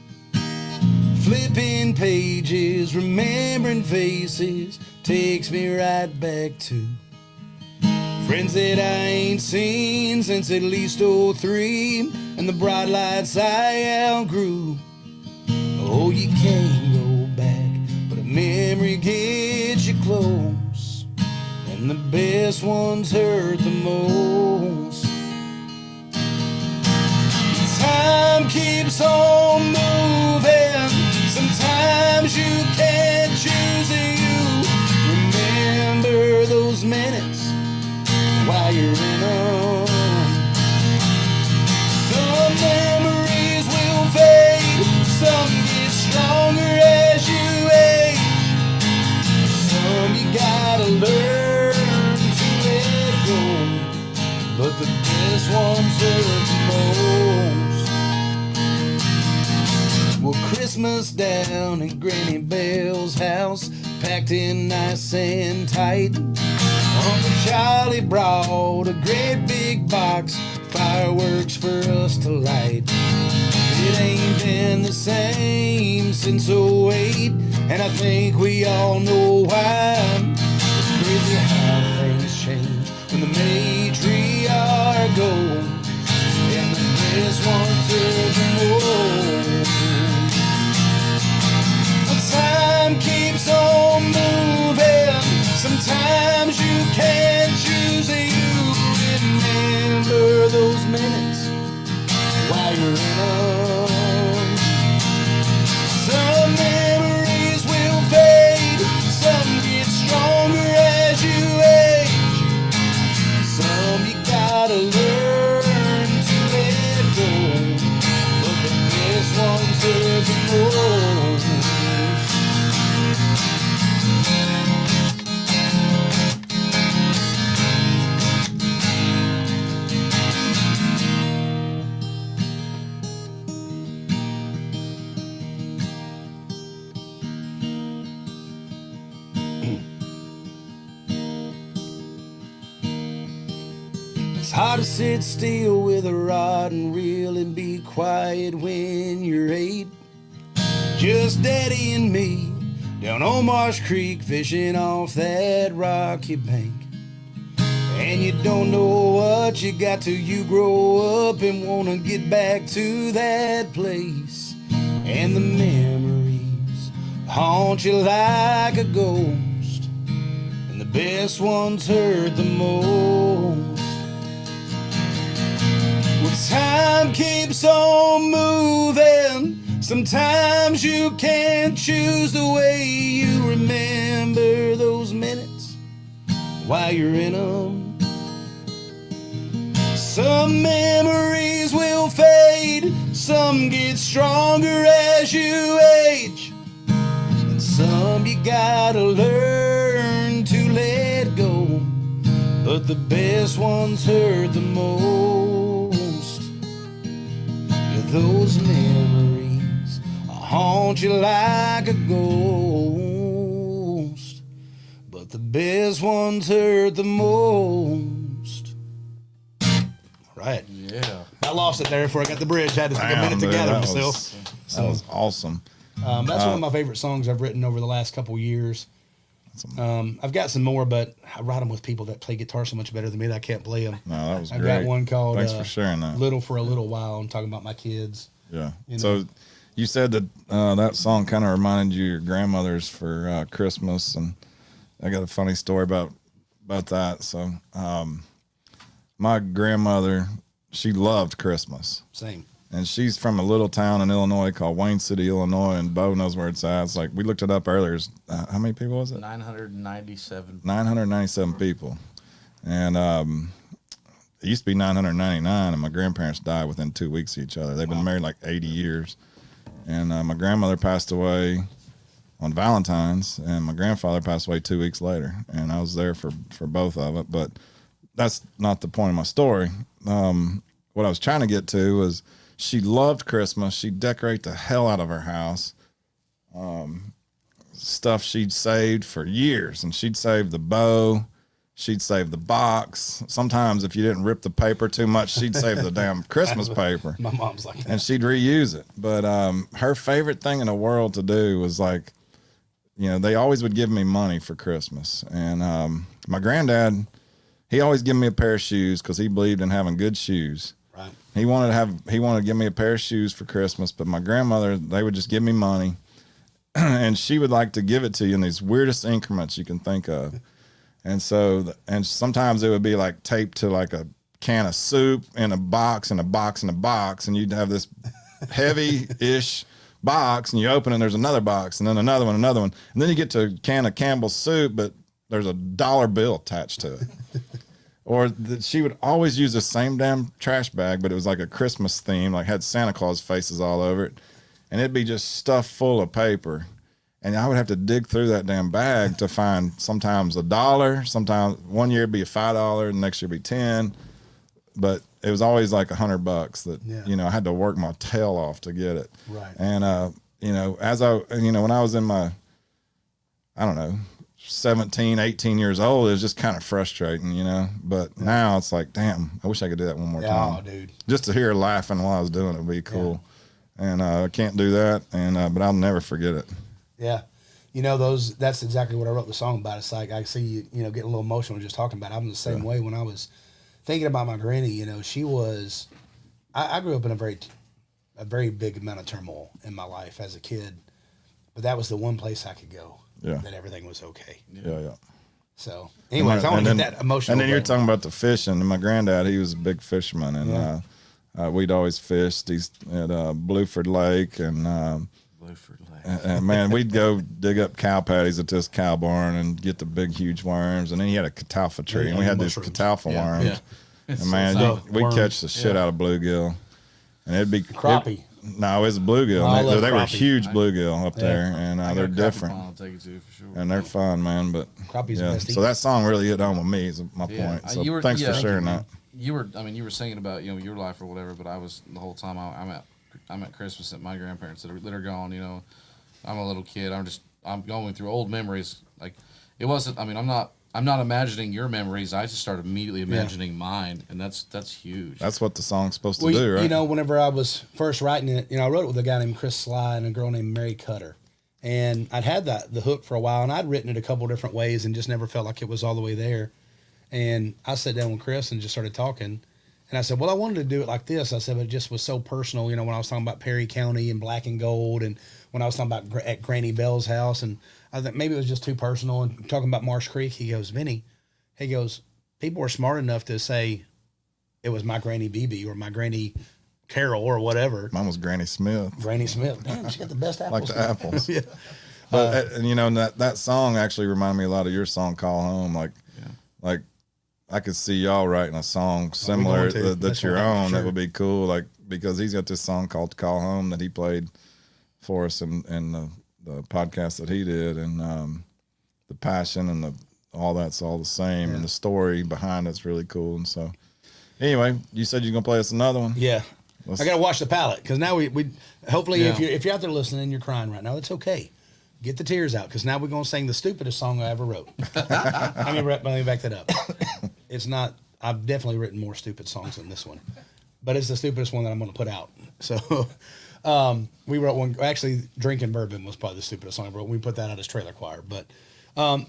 Flipping pages, remembering faces, takes me right back to friends that I ain't seen since at least '03, and the bright lights I outgrew. Oh, you can't go back, but a memory gets you close, and the best ones hurt the most. Time keeps on moving, sometimes you can't choose you. Remember those minutes while you're in them. Some memories will fade, some get stronger as you age. Some you gotta learn to let go, but the best ones hurt the most. Well, Christmas down at Granny Bell's house, packed in nice and tight. Uncle Charlie brought a great big box, fireworks for us to light. It ain't been the same since '08, and I think we all know why. It's crazy how things change when the matriarch goes, and the best ones are the most. Time keeps on moving, sometimes you can't choose you. Remember those minutes while you're in them. Some memories will fade, some get stronger as you age. Some you gotta learn to let go, but the best ones are the most. It's hard to sit still with a rod and reel and be quiet when you're 8. Just Daddy and me down on Marsh Creek, fishing off that rocky bank. And you don't know what you got till you grow up and wanna get back to that place. And the memories haunt you like a ghost, and the best ones hurt the most. Time keeps on moving. Sometimes you can't choose the way you remember those minutes while you're in them. Some memories will fade, some get stronger as you age, and some you gotta learn to let go. But the best ones hurt the most. Yeah, those memories haunt you like a ghost. But the best ones hurt the most. All right. Yeah. I lost it there before I got the bridge. I had to take a minute to gather myself. That was awesome. That's one of my favorite songs I've written over the last couple years. I've got some more, but I write them with people that play guitar so much better than me that I can't play them. No, that was I've great. got one called Thanks for sharing that. Little for a Little While. I'm talking about my kids. Yeah. You know. So you said that that song kind of reminded you of your grandmother's for Christmas, and I got a funny story about that. So my grandmother, she loved Christmas. Same. And she's from a little town in Illinois called Wayne City, Illinois, and Bo knows where it's at. It's like, we looked it up earlier. How many people was it? 997. 997 people. And it used to be 999, and my grandparents died within 2 weeks of each other. They've been married like 80 years. And my grandmother passed away on Valentine's, and my grandfather passed away 2 weeks later. And I was there for both of it. But that's not the point of my story. What I was trying to get to was, she loved Christmas. She'd decorate the hell out of her house. Stuff she'd saved for years. And she'd save the bow. She'd save the box. Sometimes if you didn't rip the paper too much, she'd save the damn Christmas paper. My mom's like that. And she'd reuse it. But her favorite thing in the world to do was like, you know, they always would give me money for Christmas. And my granddad, he always gave me a pair of shoes because he believed in having good shoes. Right. He wanted to give me a pair of shoes for Christmas, but my grandmother, they would just give me money, and she would like to give it to you in these weirdest increments you can think of. And so, and sometimes it would be like taped to like a can of soup in a box and a box and a box, and you'd have this heavy-ish box, and you open it, and there's another box, and then another one, and then you get to a can of Campbell's soup, but there's a dollar bill attached to it. Or she would always use the same damn trash bag, but it was like a Christmas theme, like had Santa Claus faces all over it. And it'd be just stuffed full of paper. And I would have to dig through that damn bag to find sometimes $1, sometimes one year it'd be $5, the next year it'd be 10. But it was always like $100 that, you know, I had to work my tail off to get it. Right. And, you know, when I was in my, I don't know, 17, 18 years old, it was just kind of frustrating, you know. But now it's like, damn, I wish I could do that one more time. Oh, dude. Just to hear her laughing while I was doing it would be cool. Yeah. And I can't do that, and but I'll never forget it. Yeah. You know, that's exactly what I wrote the song about. It's like, I see you, you know, getting a little emotional just talking about it. I'm the same way. When I was thinking about my granny, you know, she was, I grew up in a very big amount of turmoil in my life as a kid, but that was the one place I could go. Yeah. That everything was okay. Yeah. So, anyways, I want to get that emotional. And then you're talking about the fishing. And my granddad, he was a big fisherman, and we'd always fished. He's at Blueford Lake, and Blueford Lake. and man, we'd go dig up cow patties at this cow barn and get the big, huge worms. And then he had a catalpa tree, and we had these catalpa worms. Yeah. And man, we'd worms. catch the shit out of bluegill, and it'd be Crappie. No, it's bluegill. I love They were crappie. huge bluegill up there, and they're different. I'll take it to for sure. And they're fun, man. But Crappie's the best so that song really hit home with me. Is my point. So thanks for sharing that. You were singing about, you know, your life or whatever, but I was the whole time I'm at Christmas at my grandparents that are gone. You know, I'm a little kid. I'm going through old memories. Like it wasn't. I mean, I'm not imagining your memories. I just started immediately imagining mine, and that's huge. That's what the song's supposed to do, right? You know, whenever I was first writing it, you know, I wrote it with a guy named Chris Sly and a girl named Mary Cutter. And I'd had the hook for a while, and I'd written it a couple different ways and just never felt like it was all the way there. And I sat down with Chris and just started talking. And I said, well, I wanted to do it like this. I said, but it just was so personal, you know, when I was talking about Perry County and black and gold, and when I was talking about at Granny Bell's house, and I think maybe it was just too personal. And talking about Marsh Creek, he goes, Vinny, he goes, people are smart enough to say, it was my Granny BB or my Granny Carol or whatever. Mine was Granny Smith. Granny Smith. Damn, she got the best apples. Like the apples. Yeah. But and you know that song actually reminded me a lot of your song "Call Home." Like I could see y'all writing a song similar that's your own. Sure. That would be cool. Like because he's got this song called "Call Home" that he played for us in the podcast that he did, and the passion and all that's all the same, and the story behind it's really cool. And so, anyway, you said you're gonna play us another one. Yeah. I gotta wash the palate because now we hopefully if you're out there listening and you're crying right now, it's okay. Get the tears out because now we're gonna sing the stupidest song I ever wrote. let me back that up. It's not. I've definitely written more stupid songs than this one, but it's the stupidest one that I'm gonna put out. So we wrote one. Actually, Drinking Bourbon was probably the stupidest song I wrote. We put that out as Trailer Choir, but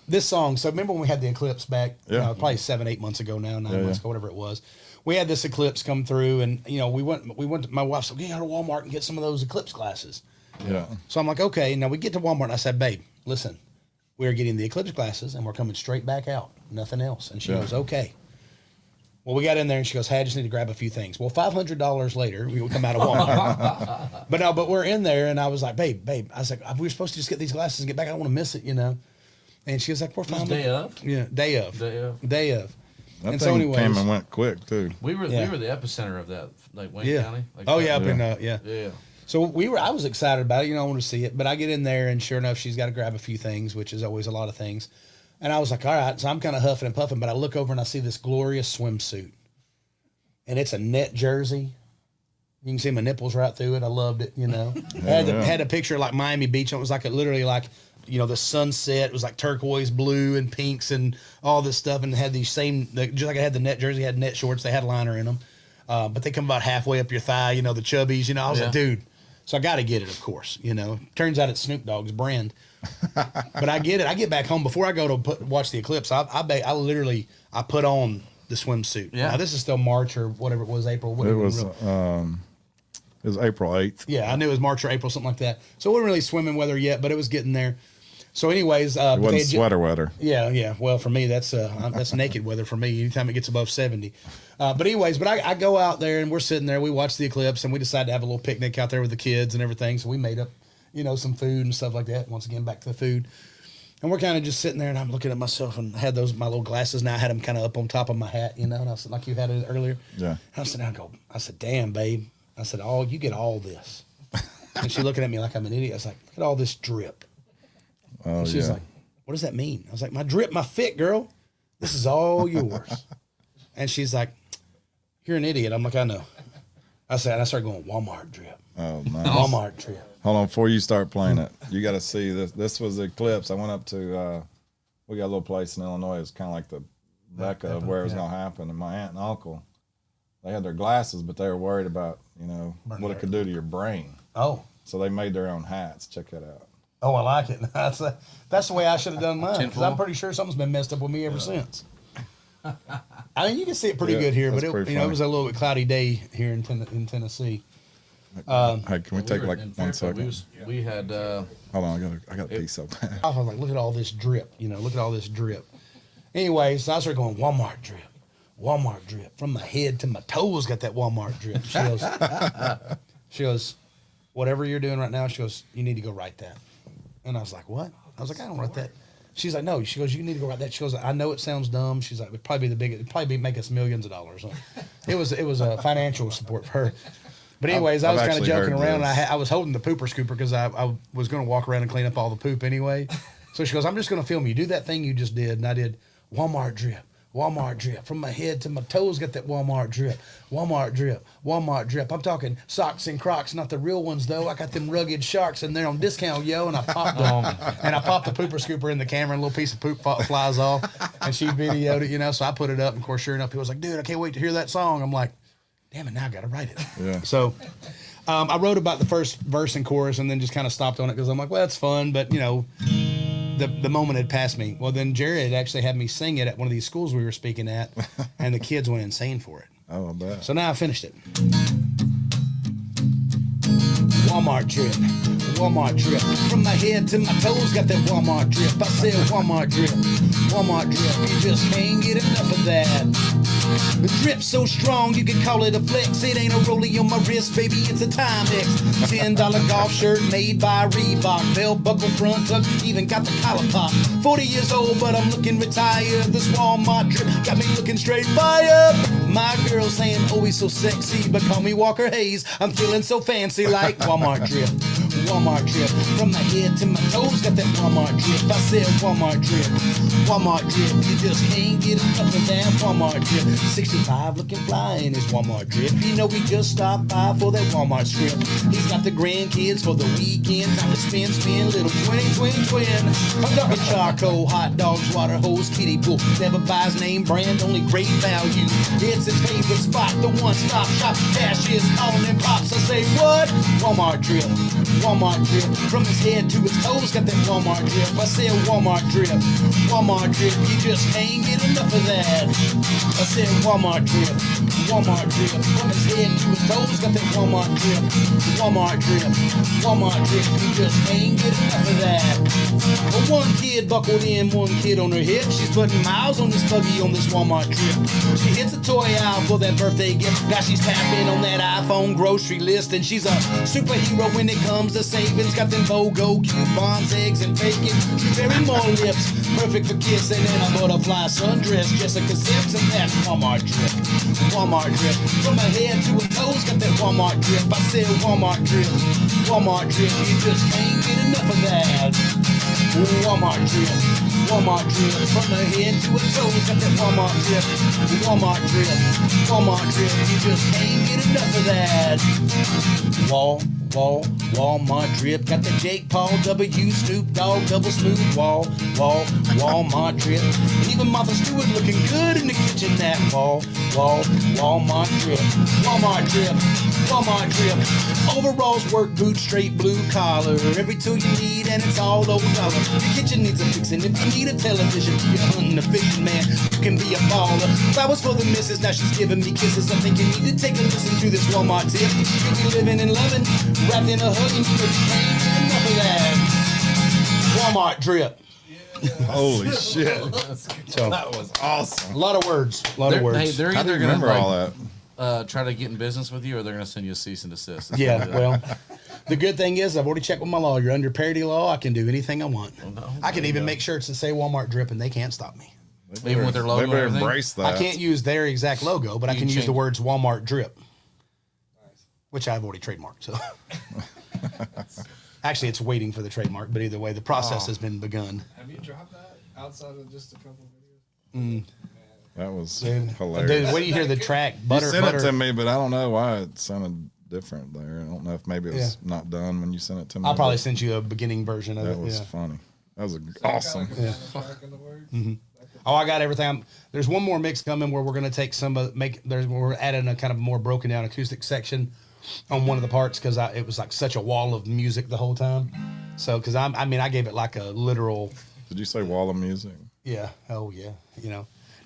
this song. So remember when we had the eclipse back? Probably 7-8 months ago now, 9 months ago, whatever it was. We had this eclipse come through, and we went. My wife said, "We got to Walmart and get some of those eclipse glasses." Yeah. So I'm like, okay. Now we get to Walmart, and I said, "Babe, listen, we're getting the eclipse glasses, and we're coming straight back out. Nothing else." And she goes, "Okay." Well, we got in there, and she goes, "Hey, I just need to grab a few things." Well, $500 later, we would come out of Walmart. but we're in there, and I was like, "Babe," I was like, "We were supposed to just get these glasses and get back. I don't want to miss it, And she was like, "We're fine." Day of. Yeah, day of. That and thing so anyways, came and went quick too. We were the epicenter of that, like Wayne County. Like up in Yeah. So I was excited about it. I wanted to see it, but I get in there and sure enough, she's got to grab a few things, which is always a lot of things. And I was like, all right. So I'm kind of huffing and puffing, but I look over and I see this glorious swimsuit, and it's a net jersey. You can see my nipples right through it. I loved it. Had a picture of like Miami Beach. And it was like literally like. The sunset was like turquoise blue and pinks and all this stuff, and had these same, just like I had the net jersey, had net shorts, they had liner in them, but they come about halfway up your thigh, the chubbies, I was like, dude, so I got to get it, of course, turns out it's Snoop Dogg's brand, but I get it. I get back home before I go to watch the eclipse. I put on the swimsuit. Now this is still March or whatever it was, April. It was April 8th. Yeah, I knew it was March or April, something like that. So it wasn't really swimming weather yet, but it was getting there. So anyways, it wasn't sweater weather. Yeah. Well, for me, that's naked weather for me. Anytime it gets above 70. But anyways, I go out there and we're sitting there. We watch the eclipse and we decide to have a little picnic out there with the kids and everything. So we made up, some food and stuff like that. Once again, back to the food. And we're kind of just sitting there and I'm looking at myself and I had my little glasses. Now I had them kind of up on top of my hat, and I said, like you had it earlier. Yeah. And I said, I said, damn, babe. I said, you get all this. And she looking at me like I'm an idiot. I was like, look at all this drip. Oh, and she was like, what does that mean? I was like, my drip, my fit, girl. This is all yours. And she's like, you're an idiot. I'm like, I know. I started going, Walmart drip. Oh, nice. Walmart drip. Hold on, before you start playing it, you got to see this. This was the eclipse. I went up to, we got a little place in Illinois. It's kind of like the Mecca of where it was going to happen. And my aunt and uncle, they had their glasses, but they were worried about, what it could do to your brain. Oh. So they made their own hats. Check that out. Oh, I like it. That's the way I should have done mine. Because I'm pretty sure something's been messed up with me ever since. I mean, you can see it pretty good here, but it was a little bit cloudy day here in Tennessee. Hey, can we take like 1 second? We had. Hold on, I got a piece of that. I was like, look at all this drip. Look at all this drip. Anyway, so I started going, Walmart drip. Walmart drip. From my head to my toes got that Walmart drip. She goes, whatever you're doing right now, she goes, you need to go write that. And I was like, what? I was like, I don't write that. She's like, no. She goes, you need to go write that. She goes, I know it sounds dumb. She's like, it'd probably make us millions of dollars. So it was a financial support for her. But anyways, I was kind of joking around. And I was holding the pooper scooper because I was going to walk around and clean up all the poop anyway. So she goes, I'm just going to film you. Do that thing you just did. And I did Walmart drip. Walmart drip. From my head to my toes got that Walmart drip. Walmart drip. Walmart drip. I'm talking socks and Crocs, not the real ones though. I got them rugged sharks and they're on discount, yo. And I popped the pooper scooper in the camera and a little piece of poop flies off. And she videoed it, so I put it up. And of course, sure enough, he was like, dude, I can't wait to hear that song. I'm like, damn it, now I got to write it. Yeah. So I wrote about the first verse and chorus and then just kind of stopped on it because I'm like, well, that's fun. But, the moment had passed me. Well, then Jerry had actually had me sing it at one of these schools we were speaking at, and the kids went insane for it. Oh, I bet. So now I finished it. Walmart drip, Walmart drip. From my head to my toes, got that Walmart drip. I said Walmart drip, Walmart drip. You just can't get enough of that. The drip so strong you can call it a flex. It ain't a rollie on my wrist, baby, it's a Timex. $10 golf shirt made by Reebok. Belt buckle front tuck, even got the collar pop. 40 years old, but I'm looking retired. This Walmart drip got me looking straight fire. My girl saying, oh, he's so sexy, but call me Walker Hayes. I'm feeling so fancy like Walmart drip, Walmart drip. From my head to my toes, got that Walmart drip. I said Walmart drip, Walmart drip. You just can't get enough of that Walmart drip. 65 looking fly in his Walmart drip. You know we just stopped by for that Walmart strip. He's got the grandkids for the weekend. Time to spin, little twin. I'm talking charcoal, hot dogs, water hose, kiddie pool. Never buys name brand, only great value. It's his favorite spot, the one-stop shop. Cash is calling and pops. I say what? Walmart drip, Walmart drip. From his head to his toes, got that Walmart drip. I said Walmart drip, Walmart drip. You just can't get enough of that. I said Walmart drip, Walmart drip. From his head to his toes, got that Walmart drip, Walmart drip, Walmart drip. You just can't get enough of that. Well, one kid buckled in, one kid on her hip. She's putting miles on this buggy on this Walmart trip. She hits a toy aisle for that birthday gift. Now she's tapping on that iPhone grocery list, and she's a superhero when it comes to savings. Got them BOGO coupons, eggs, and bacon. Very more lips, perfect for kissing, and a butterfly sundress. Jessica Simpson, that's Walmart drip, Walmart drip. From her head to her toes, got that Walmart drip. I said Walmart drip, Walmart drip. You just can't get enough of that. Walmart drip, Walmart drip. From her head to her toes, got that Walmart drip, Walmart drip, Walmart drip. You just can't get enough of that. Walmart drip. Got the Jake Paul W, Snoop Dogg, double smooth. Walmart drip. And even Martha Stewart looking good in the kitchen. That Walmart drip, Walmart drip, Walmart drip. Overalls, work boots, straight blue collar. Every tool you need and it's all over dollar. Your kitchen needs a fixin'. If you need a television, you're hunting a fishing man. You can be a baller. Flowers for the missus, now she's giving me kisses. I think you need to take a listen to this Walmart tip. You be living and loving, wrapped in a hug, and you can't get enough of that. Walmart drip. Holy shit. So, That was awesome. a lot of words. Hey, they're How do you either going remember all that? to try to get in business with you, or they're going to send you a cease and desist. That's Yeah, what they're well, the good thing is I've already checked with my lawyer. Under parity law, I can do anything I want. I can even make shirts that say Walmart drip, and they can't stop me. Even with their logo They and better everything? embrace that. I can't use their exact logo, but I can use change the it. words Walmart drip, which I've already trademarked. So, actually, it's waiting for the trademark. But either way, the process has been begun. Have you dropped that outside of just a couple videos? That was Dude, hilarious. when you hear the track, You butter, sent butter. it to me, but I don't know why it sounded different there. I don't know if maybe it was not done when you sent it to me. I'll probably but send you a beginning version of That it. was Yeah. funny. That was awesome. Track in the words? Oh, I got everything. There's one more mix coming where we're going to take we're adding a kind of more broken down acoustic section on one of the parts because it was like such a wall of music the whole time. So, because I gave it like a literal. Did you say wall of music? Yeah. Oh yeah.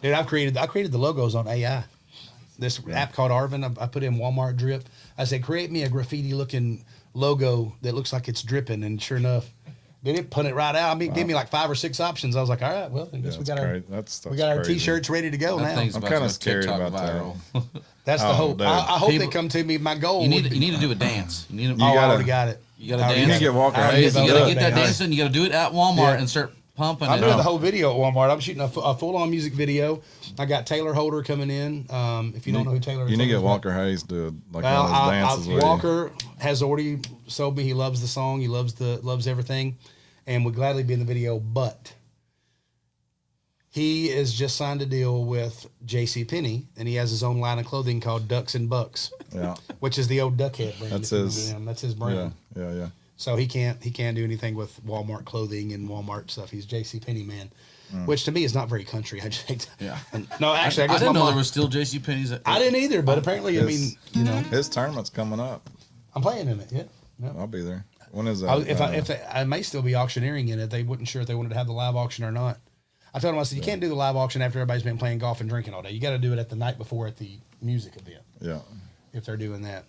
Dude, I created the logos on AI. This app called Arvin. I put in Walmart drip. I said, create me a graffiti looking logo that looks like it's dripping, and sure enough, dude, it put it right out. It gave me like 5 or 6 options. I was like, all right, well, I guess we got our crazy. t-shirts ready to go That now. thing's I'm about kinda to go scared TikTok about that. viral. That's the Oh, hope. dude. I hope they People- come to me. My goal You need would to do a dance. You need to, Oh, I gotta- already got it. You gotta I already dance. got You get it. Walker I already Hayes got You it. gotta up. get that Nice. dancing. You gotta do it at Walmart Yeah. and start pumping I'm it. doing the whole video at Walmart. I'm shooting a full-on music video. I got Taylor Holder coming in. If you don't know who Taylor is, You need to get Taylor's Walker Hayes to do like Well, one of his dances with you. Walker has already sold me. He loves the song. He loves everything, and would gladly be in the video. But he is just signed a deal with J.C. Penney, and he has his own line of clothing called Ducks and Bucks, Yeah, which is the old Duckhead brand. That's if you his- remember him. That's his yeah, brand. yeah. So he can't do anything with Walmart clothing and Walmart stuff. He's J.C. Penney man, which to me is not very country. I just hate that. Yeah. No, actually, I I guess didn't my know mom- there was still J.C. Penney's. I didn't either, but apparently, His tournament's coming up. I'm playing in it. Yeah. No. I'll be there. When is that? I may still be auctioneering in it. They wasn't sure if they wanted to have the live auction or not. I told them, I said, you can't do the live auction after everybody's been playing golf and drinking all day. You got to do it at the night before at the music event yeah. if they're doing that.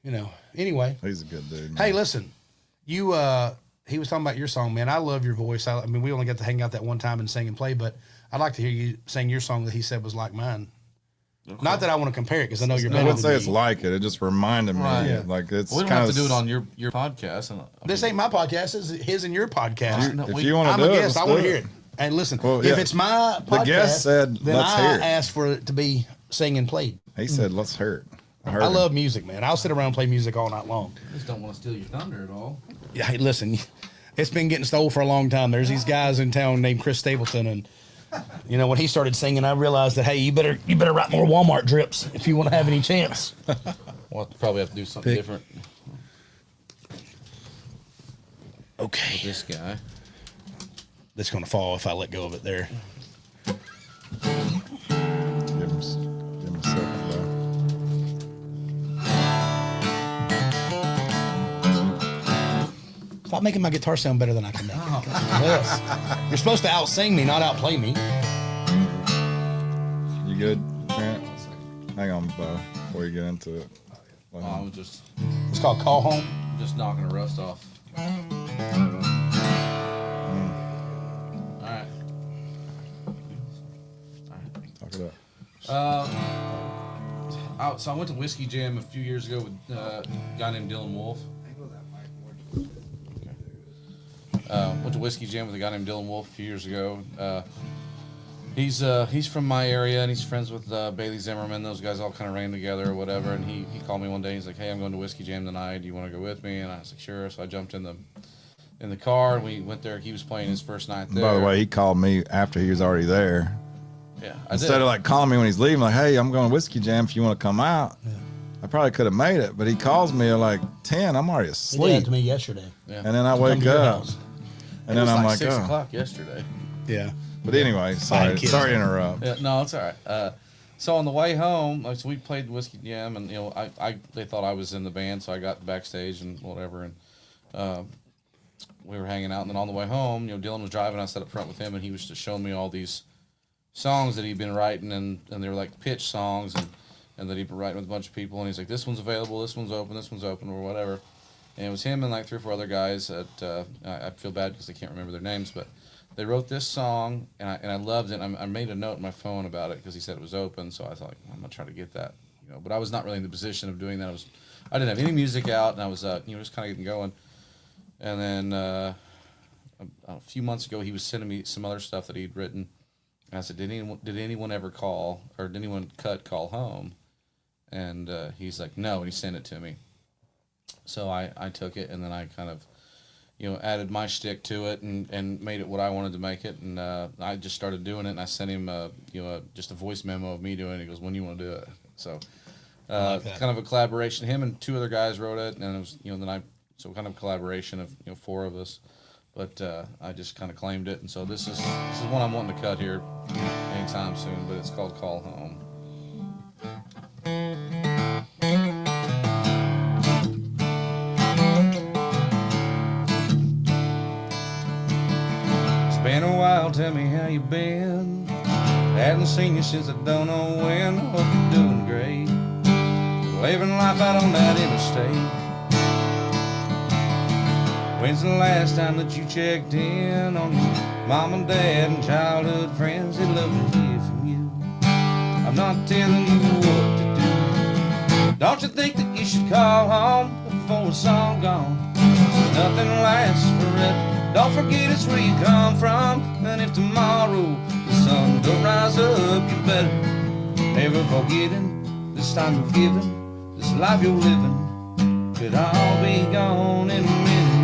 Anyway. He's a good dude, man. Hey, listen, he was talking about your song, man. I love your voice. I mean, we only got to hang out that one time and sing and play, but I'd like to hear you sing your song that he said was like mine. Okay. Not that I want to compare it because I know you're better. I wouldn't say it's like it. It just reminded me. Right. Yeah. Like it's. We don't have to do it on your podcast. This ain't my podcast. This is his and your podcast. If you want to do it, I want to hear it. And listen, if it's my podcast, the guest said, then let's hear it. I asked for it to be sing and played. He said, let's hear it. I love music, man. I'll sit around and play music all night long. I just don't want to steal your thunder at all. Yeah, hey, listen, it's been getting stole for a long time. There's these guys in town named Chris Stapleton, and when he started singing, I realized that, hey, you better write more Walmart drips if you want to have any chance. We'll probably have to do something different. Okay. With this guy. That's going to fall if I let go of it there. Give him a second, though. Stop making my guitar sound better than I can make it. Yes. You're supposed to out-sing me, not outplay me. You good, Trent? Hang on, Bo, before you get into it. I was just... It's called Call Home. Just knocking the rust off. All right. Talk it up. So I went to Whiskey Jam a few years ago with a guy named Dylan Wolf. Went to Whiskey Jam with a guy named Dylan Wolf a few years ago. He's from my area, and he's friends with Bailey Zimmerman. Those guys all kind of ran together or whatever. And he called me one day. He's like, "Hey, I'm going to Whiskey Jam tonight. Do you want to go with me?" And I was like, "Sure." So I jumped in the car, and we went there. He was playing his first night there. By the way, he called me after he was already there. Yeah, Instead of like calling me when he's leaving, like, "Hey, I'm going to Whiskey Jam if you want to come out." Yeah. I probably could have made it, but he calls me at like 10. I'm already asleep. He did that to me yesterday. Yeah. And then I wake up. And then I'm like, 6 o'clock yesterday. Yeah. But anyway, sorry to interrupt. Yeah, no, it's all right. So on the way home, so we played Whiskey Jam, and they thought I was in the band, so I got backstage and whatever, and we were hanging out. And then on the way home, Dylan was driving. I sat up front with him, and he was just showing me all these songs that he'd been writing, and they were like pitch songs, and that he'd been writing with a bunch of people. And he's like, "This one's available, this one's open, or whatever." And it was him and like 3 or 4 other guys that I feel bad because I can't remember their names, but they wrote this song, and I loved it. I made a note in my phone about it because he said it was open, so I thought, I'm gonna try to get that, But I was not really in the position of doing that. I didn't have any music out, and I was just kind of getting going. And then a few months ago, he was sending me some other stuff that he'd written, and I said, did anyone ever call, or did anyone Call Home? And he's like, no, and he sent it to me. So I took it, and then I kind of, added my shtick to it and made it what I wanted to make it. And I just started doing it, and I sent him just a voice memo of me doing it. He goes, "When do you want to do it?" So kind of a collaboration. Him and 2 other guys wrote it, and it was, so kind of a collaboration of 4 of us. But I just kind of claimed it, and so this is one I'm wanting to cut here anytime soon. But it's called Call Home. Been a while, tell me how you been. Hadn't seen you since I don't know when. Hope you're doing great. Living life out on that interstate. When's the last time that you checked in on your mom and dad and childhood friends? They'd love to hear from you. I'm not telling you what to do. Don't you think that you should call home before it's all gone? Nothing lasts forever. Don't forget it's where you come from. And if tomorrow the sun don't rise up, you better never forgetting this time you're giving, this life you're living could all be gone in a minute.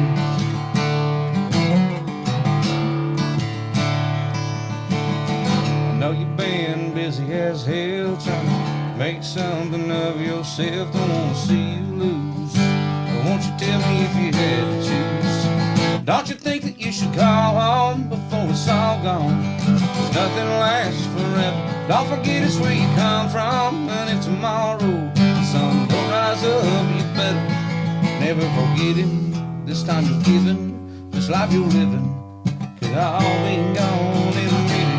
I know you've been busy as hell trying to make something of yourself. Don't want to see you lose. But won't you tell me if you had to choose? Don't you think that you should call home before it's all gone? 'Cause nothing lasts forever. Don't forget it's where you come from. And if tomorrow the sun don't rise up, you better never forget it. This time you're giving, this life you're living could all be gone in a minute.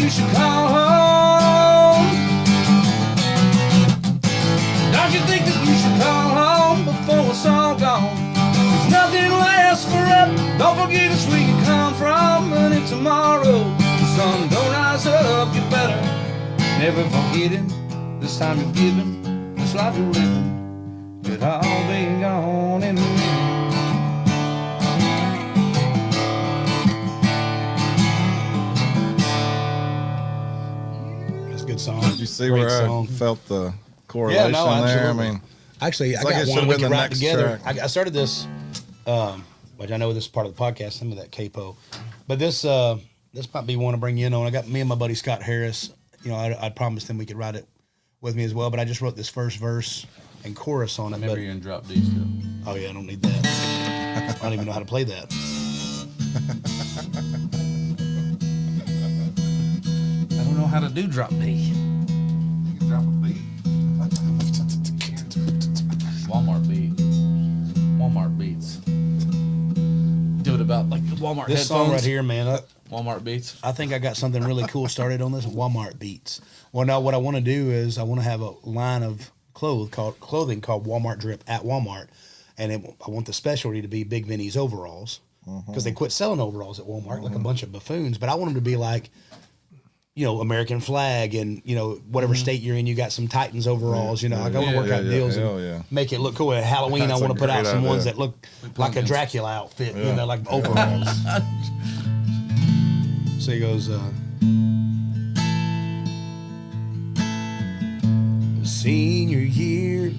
you should call home? Don't you think that you should call home before it's all gone? Cause nothing lasts forever. Don't forget it's where you come from. And if tomorrow the sun don't rise up, you better never forget him. This time you're giving, this life you're living, it all been gone in a minute. That's a good song. Did you see Great where song. I felt the correlation there? I absolutely. mean, Actually, I like it got one should've we been can the write next together. track. I started this, which I know this is part of the podcast, some of that capo. But this might be one to bring you in on. I got me and my buddy Scott Harris. You know, I promised him we could write it with me as well. But I just wrote this first verse and chorus on it. Maybe But, you're gonna drop D still. oh yeah, I don't need that. I don't even know how to play that. I don't know how to do drop D. you can drop a beat. Walmart beats. Do it about like the Walmart This headphones. song right here, man. Walmart beats. I think I got something really cool started on this. Walmart Beats. Well, now what I want to do is I want to have a line of clothing called Walmart Drip at Walmart, and I want the specialty to be Bigg Vinny's overalls because they quit selling overalls at Walmart like a bunch of buffoons. But I want them to be like, you know, American flag and, you know, whatever state you're in, you got some Titans overalls. You know, I want to work out deals hell and yeah. make it look cool. At Halloween, I That's want a to put out great some ones idea. that look like a Dracula outfit. You know, like overalls. So he goes, senior year,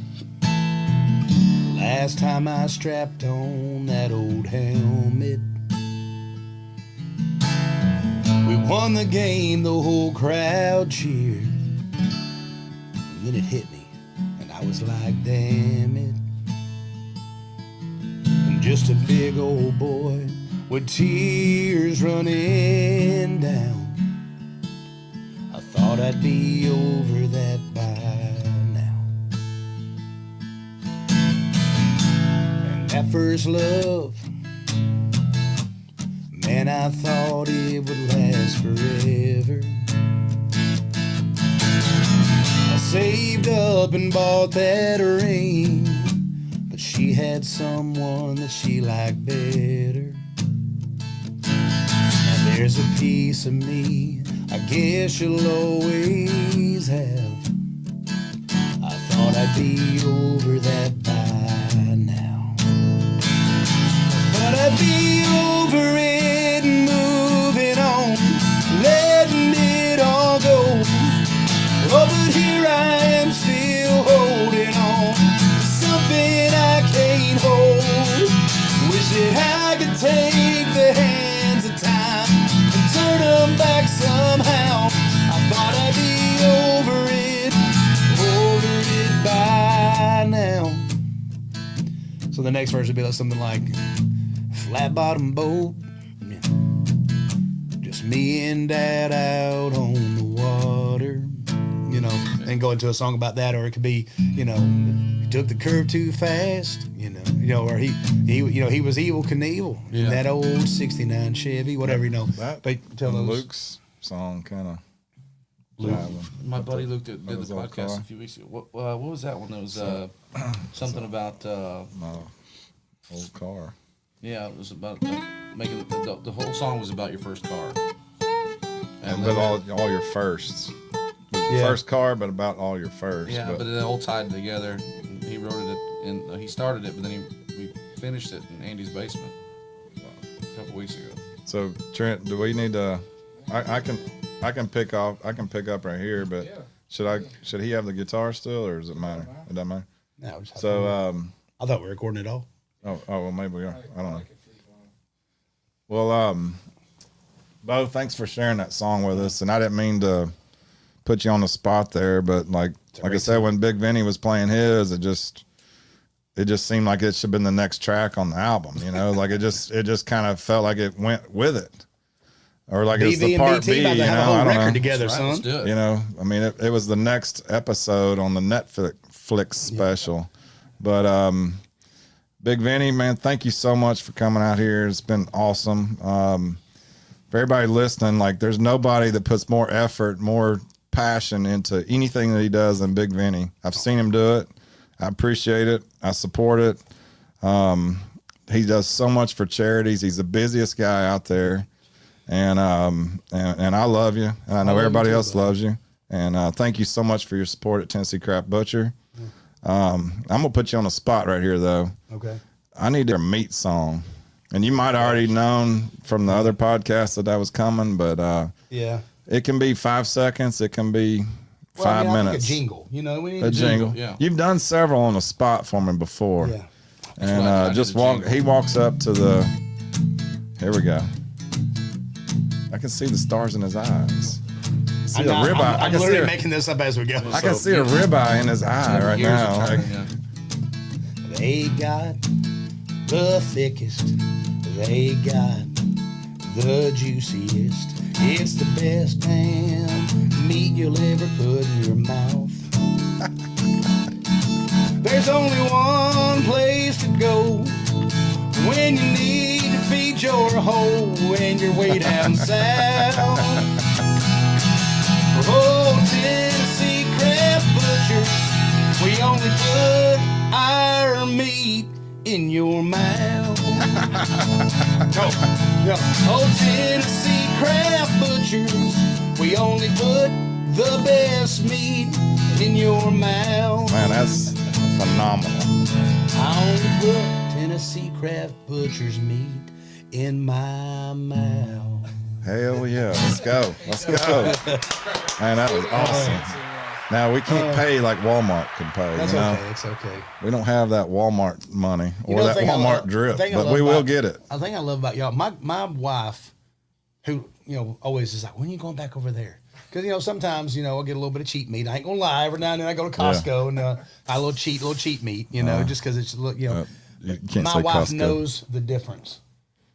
last time I strapped on that old helmet. We won the game, the whole crowd cheered. And then it hit me, and I was like, damn it. I'm just a big old boy with tears running down. I thought I'd be over that by now. And that first love, man, I thought it would last forever. I saved up and bought that ring, but she had someone that she liked better. There's a piece of me I guess you'll always have. I thought I'd be over that by now. I thought I'd be over it and moving on, letting it all go. Oh, but here I am still holding on to something I can't hold. Wish that I could take the hands of time and turn them back somehow. I thought I'd be over it by now. So the next verse would be like something like flat bottom boat, just me and Dad out on the water, you know, and go into a song about that. Or it could be, you know, he took the curve too fast, you know, or he was Evel Knievel in that old '69 Chevy, whatever, you know. That But tell those. Luke's song kind of. My buddy Luke did the his old podcast car. a few weeks ago. What was that one? That was something about. My old car. Yeah, it was about making the whole song was about your first car. And with all your firsts. First car, but about all your firsts. Yeah, but it all tied together. He wrote it and he started it, but then we finished it in Andy's basement a couple weeks ago. So Trent, do we need to? I can pick up right here, but should he have the guitar still, or does it matter? It doesn't matter. No, just So I thought we were recording it all. oh well, maybe we are. I don't know. Well, Bo, thanks for sharing that song with us, and I didn't mean to put you on the spot there, but like I said, when Bigg Vinny was playing his, it just seemed like it should have been the next track on the album, you know, like it just kind of felt like it went with it, or like it's the BV and part BT B, about you to have a know, whole I don't record know. together, Right, son. let's do it. You know, I mean, it was the next episode on the Netflix special, but Bigg Vinny, man, thank you so much for coming out here. It's been awesome. For for everybody listening, like there's nobody that puts more effort, more passion into anything that he does than Bigg Vinny. I've seen him do it. I appreciate it. I support it. He does so much for charities. He's the busiest guy out there. And I love you. And I know everybody else loves you. And thank you so much for your support at Tennessee Craft Butcher. I'm going to put you on the spot right here, though. Okay. I need a meat song. And you might already known from the other podcast that was coming, but Yeah. it can be 5 seconds. It can be 5 I think minutes. a jingle. You know, we need A jingle. Yeah. You've done several on the spot for me before. Yeah. And why I did just the walk. jingle. He walks up to the. Here we go. I can see the stars in his eyes. See a ribeye. I'm I can see literally a, making this up as we go. I can see a ribeye in his eye right Years now. of Like, training, yeah. They got the thickest. They got the juiciest. It's the best damn meat you'll ever put in your mouth. There's only one place to go when you need to feed your hoe when you're way down south. Oh, Tennessee Craft Butcher, we only put our meat in your mouth. Oh, Tennessee Craft Butchers, we only put the best meat in your mouth. man, that's phenomenal. I only put Tennessee Craft Butchers meat in my mouth. Hell yeah, let's go. Let's go. Man, that was awesome. Now we can't pay like Walmart can pay. That's you know? okay. It's okay. We don't have that Walmart money or know the that thing I Walmart love- drip, the thing I but love we will about- get it. I think I love about y'all. My wife, who always is like, when are you going back over there? Because sometimes I'll get a little bit of cheap meat. I ain't gonna lie. Every now and then I go to Costco and I a little cheap meat. Just because it's You can't my say wife Costco. knows the difference.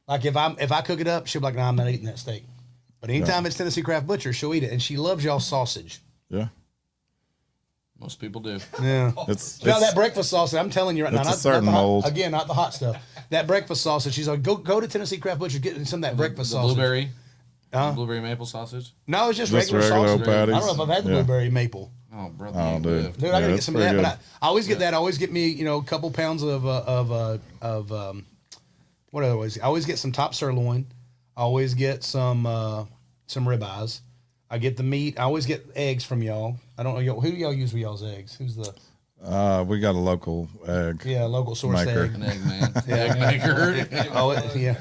Like if I cook it up, she'll be like, no, I'm not eating that steak. But anytime it's Tennessee Craft Butcher, she'll eat it, and she loves y'all sausage. Yeah, Most people do. Yeah. it's That breakfast sausage, I'm telling you right now, It's a not certain the hot, mold. again, not the hot stuff. That breakfast sausage, she's like, go to Tennessee Craft Butcher, get some of that breakfast The sausage. blueberry. Huh? Blueberry maple sausage. No, it's just, Just regular regular sausage. old I don't know patties. if I've had the Yeah. blueberry maple. Oh, brother. Oh, you dude. live. Dude, I gotta get that's some of that, pretty but I always get that. I always get me, a couple pounds of what otherwise? I always get some top sirloin. I always get some ribeyes. I get the meat. I always get eggs from y'all. I don't know who y'all use with y'all's eggs. Who's the We got a local egg. local source Maker. egg? An egg man. Egg maker. Oh yeah,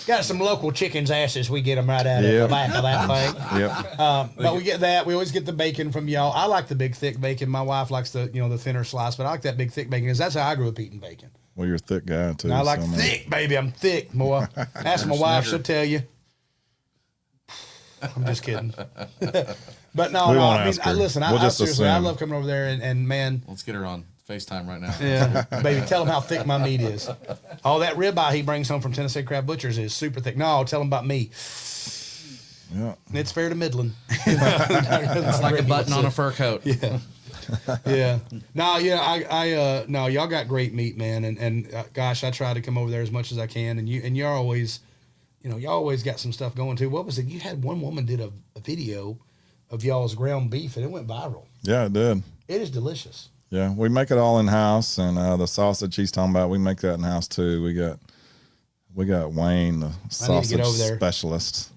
got some local chickens' asses. We get them right out of Yep. the back of that thing. Yep. But we get that. We always get the bacon from y'all. I like the big thick bacon. My wife likes the the thinner slice, but I like that big thick bacon because that's how I grew up eating bacon. Well, you're a thick guy too. And I like so, man. thick, baby. I'm thick, boy. Ask my wife; she'll tell you. I'm just kidding. But no, We no. won't I mean, ask her. listen. We'll I just seriously, I assume. love coming over there, and man, Let's get her on FaceTime right now. yeah, baby, tell him how thick my meat is. Oh, that ribeye he brings home from Tennessee Craft Butchers is super thick. No, tell him about me. Yeah. It's fair to middling. It's like a button on a fur coat. Yeah. Yeah. No, yeah, I no, y'all got great meat, man. And gosh, I try to come over there as much as I can. And you're always, y'all always got some stuff going too. What was it? You had one woman did a video of y'all's ground beef and it went viral. Yeah, it did. It is delicious. Yeah, we make it all in house, and the sausage he's talking about, we make that in house too. We got Wayne, the sausage over there. specialist.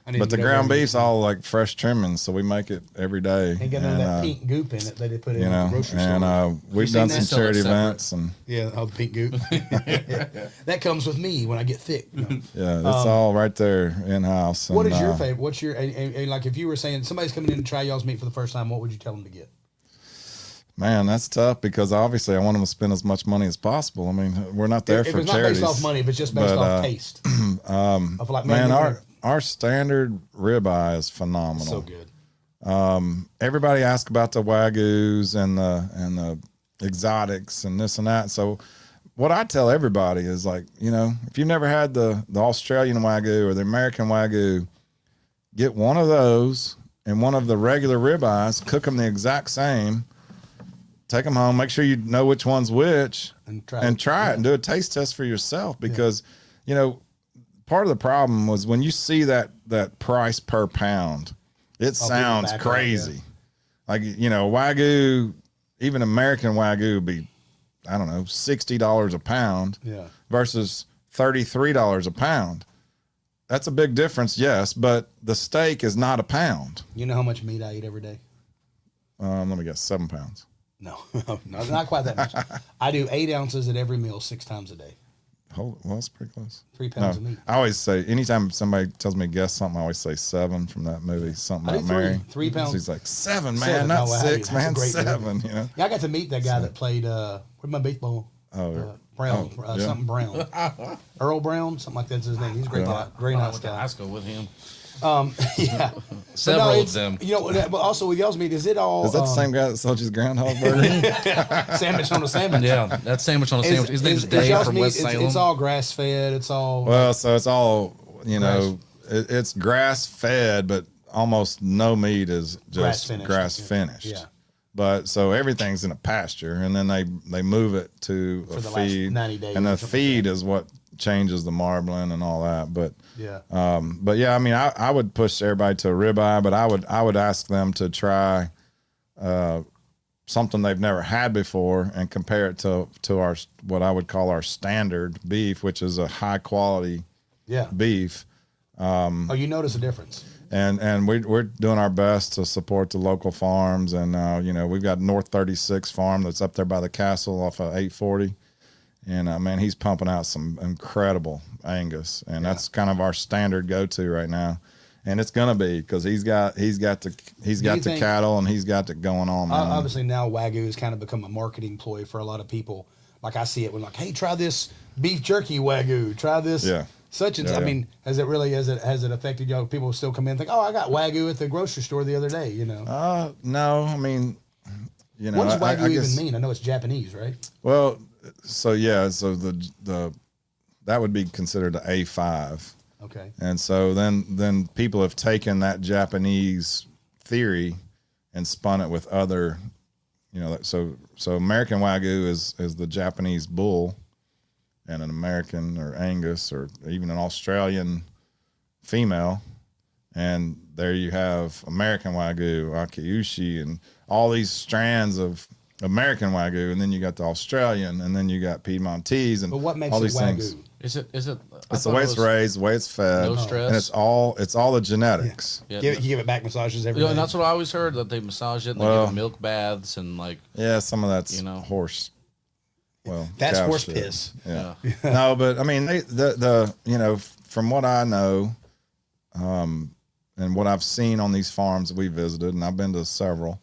I need But to the get over ground there and beef's all like fresh trimmings, so we make it every day. ain't got none of that pink goop in it that they put in the grocery store. And we've seen done that? some Sell it charity separate. events, and Yeah, oh, the pink goop. That comes with me when I get thick. yeah, it's all right there in house. What is your favorite? What's your like? If you were saying somebody's coming in to try y'all's meat for the first time, what would you tell them to get? Man, that's tough because obviously I want them to spend as much money as possible. I mean, we're not there If for it's not charities. based off money, if it's just based but, off taste. Of like, Man, you're our standard ribeye is phenomenal. so good. Everybody asks about the wagyus and the exotics and this and that. So what I tell everybody is like, if you've never had the Australian wagyu or the American wagyu, get one of those and one of the regular ribeyes, cook them the exact same, take them home, make sure you know which one's which, And try and it. try it and do a taste test for yourself because, part of the problem was when you see that price per pound, it sounds back crazy. up, yeah. Like, Wagyu, even American Wagyu would be, I don't know, $60 a pound versus $33 a pound. That's a big difference, yes, but the steak is not a pound. You know how much meat I eat every day? Let me guess, 7 pounds. No, not quite that much. I do 8 ounces at every meal 6 times a day. Well, that's pretty close. 3 pounds of meat. I always say, anytime somebody tells me guess something, I always say 7 from that movie, something I about do Mary. 3 pounds. He's like, 7, man, 7, not no, 6, that's man, a great 7. movie. You know? Yeah, I got to meet that guy that played where's my baseball? Brown, yeah. something Brown, Earl Brown, something like that's his name. He's a great guy, very nice went to guy. high school with him. Yeah, Several But of them. But also with y'all's meat, is it all? Is that the same guy that sold you his groundhog burger? sandwich on a sandwich? Yeah, that sandwich on a sandwich. His name's Dave y'all's from meat, West Salem. It's all grass fed. It's all. Well, so it's all, it's grass fed, but almost no meat is just grass finished. Yeah. But so everything's in a pasture, and then they move it to a For the last feed, 90 days and or the something feed is what changes the marbling and all that. But yeah. but yeah, I mean, I would push everybody to a ribeye, but I would ask them to try something they've never had before and compare it to our what I would call our standard beef, which is a high quality beef. Oh, you notice a difference. And we're doing our best to support the local farms, and we've got North 36 farm that's up there by the castle off of 840, and man, he's pumping out some incredible Angus, and that's kind of our standard go-to right now, and it's gonna be because he's got the cattle and he's got it going on. Man. Obviously now Wagyu has kind of become a marketing ploy for a lot of people. Like I see it when hey, try this beef jerky Wagyu, try this. Yeah. Such and I mean, has it affected y'all? People still come in and think, oh, I got Wagyu at the grocery store the other day, No, I mean, what does Wagyu even mean? I know it's Japanese, right? Well, so the that would be considered the A5. Okay. And so then people have taken that Japanese theory and spun it with other, so American Wagyu is the Japanese bull, and an American or Angus or even an Australian female. And there you have American Wagyu, Akiushi, and all these strands of American Wagyu. And then you got the Australian, and then you got Piedmontese, and But what makes all it these Wagyu? things. Is it? It's the way it's raised, the way it's fed. No stress. And it's all the genetics. Yeah. You give it back massages every day. And that's what I always heard, that they massage it and they give it milk baths and Yeah, some of that's horse. Well, that's cow horse shit. piss. Yeah. No, but I mean, from what I know, and what I've seen on these farms that we visited, and I've been to several,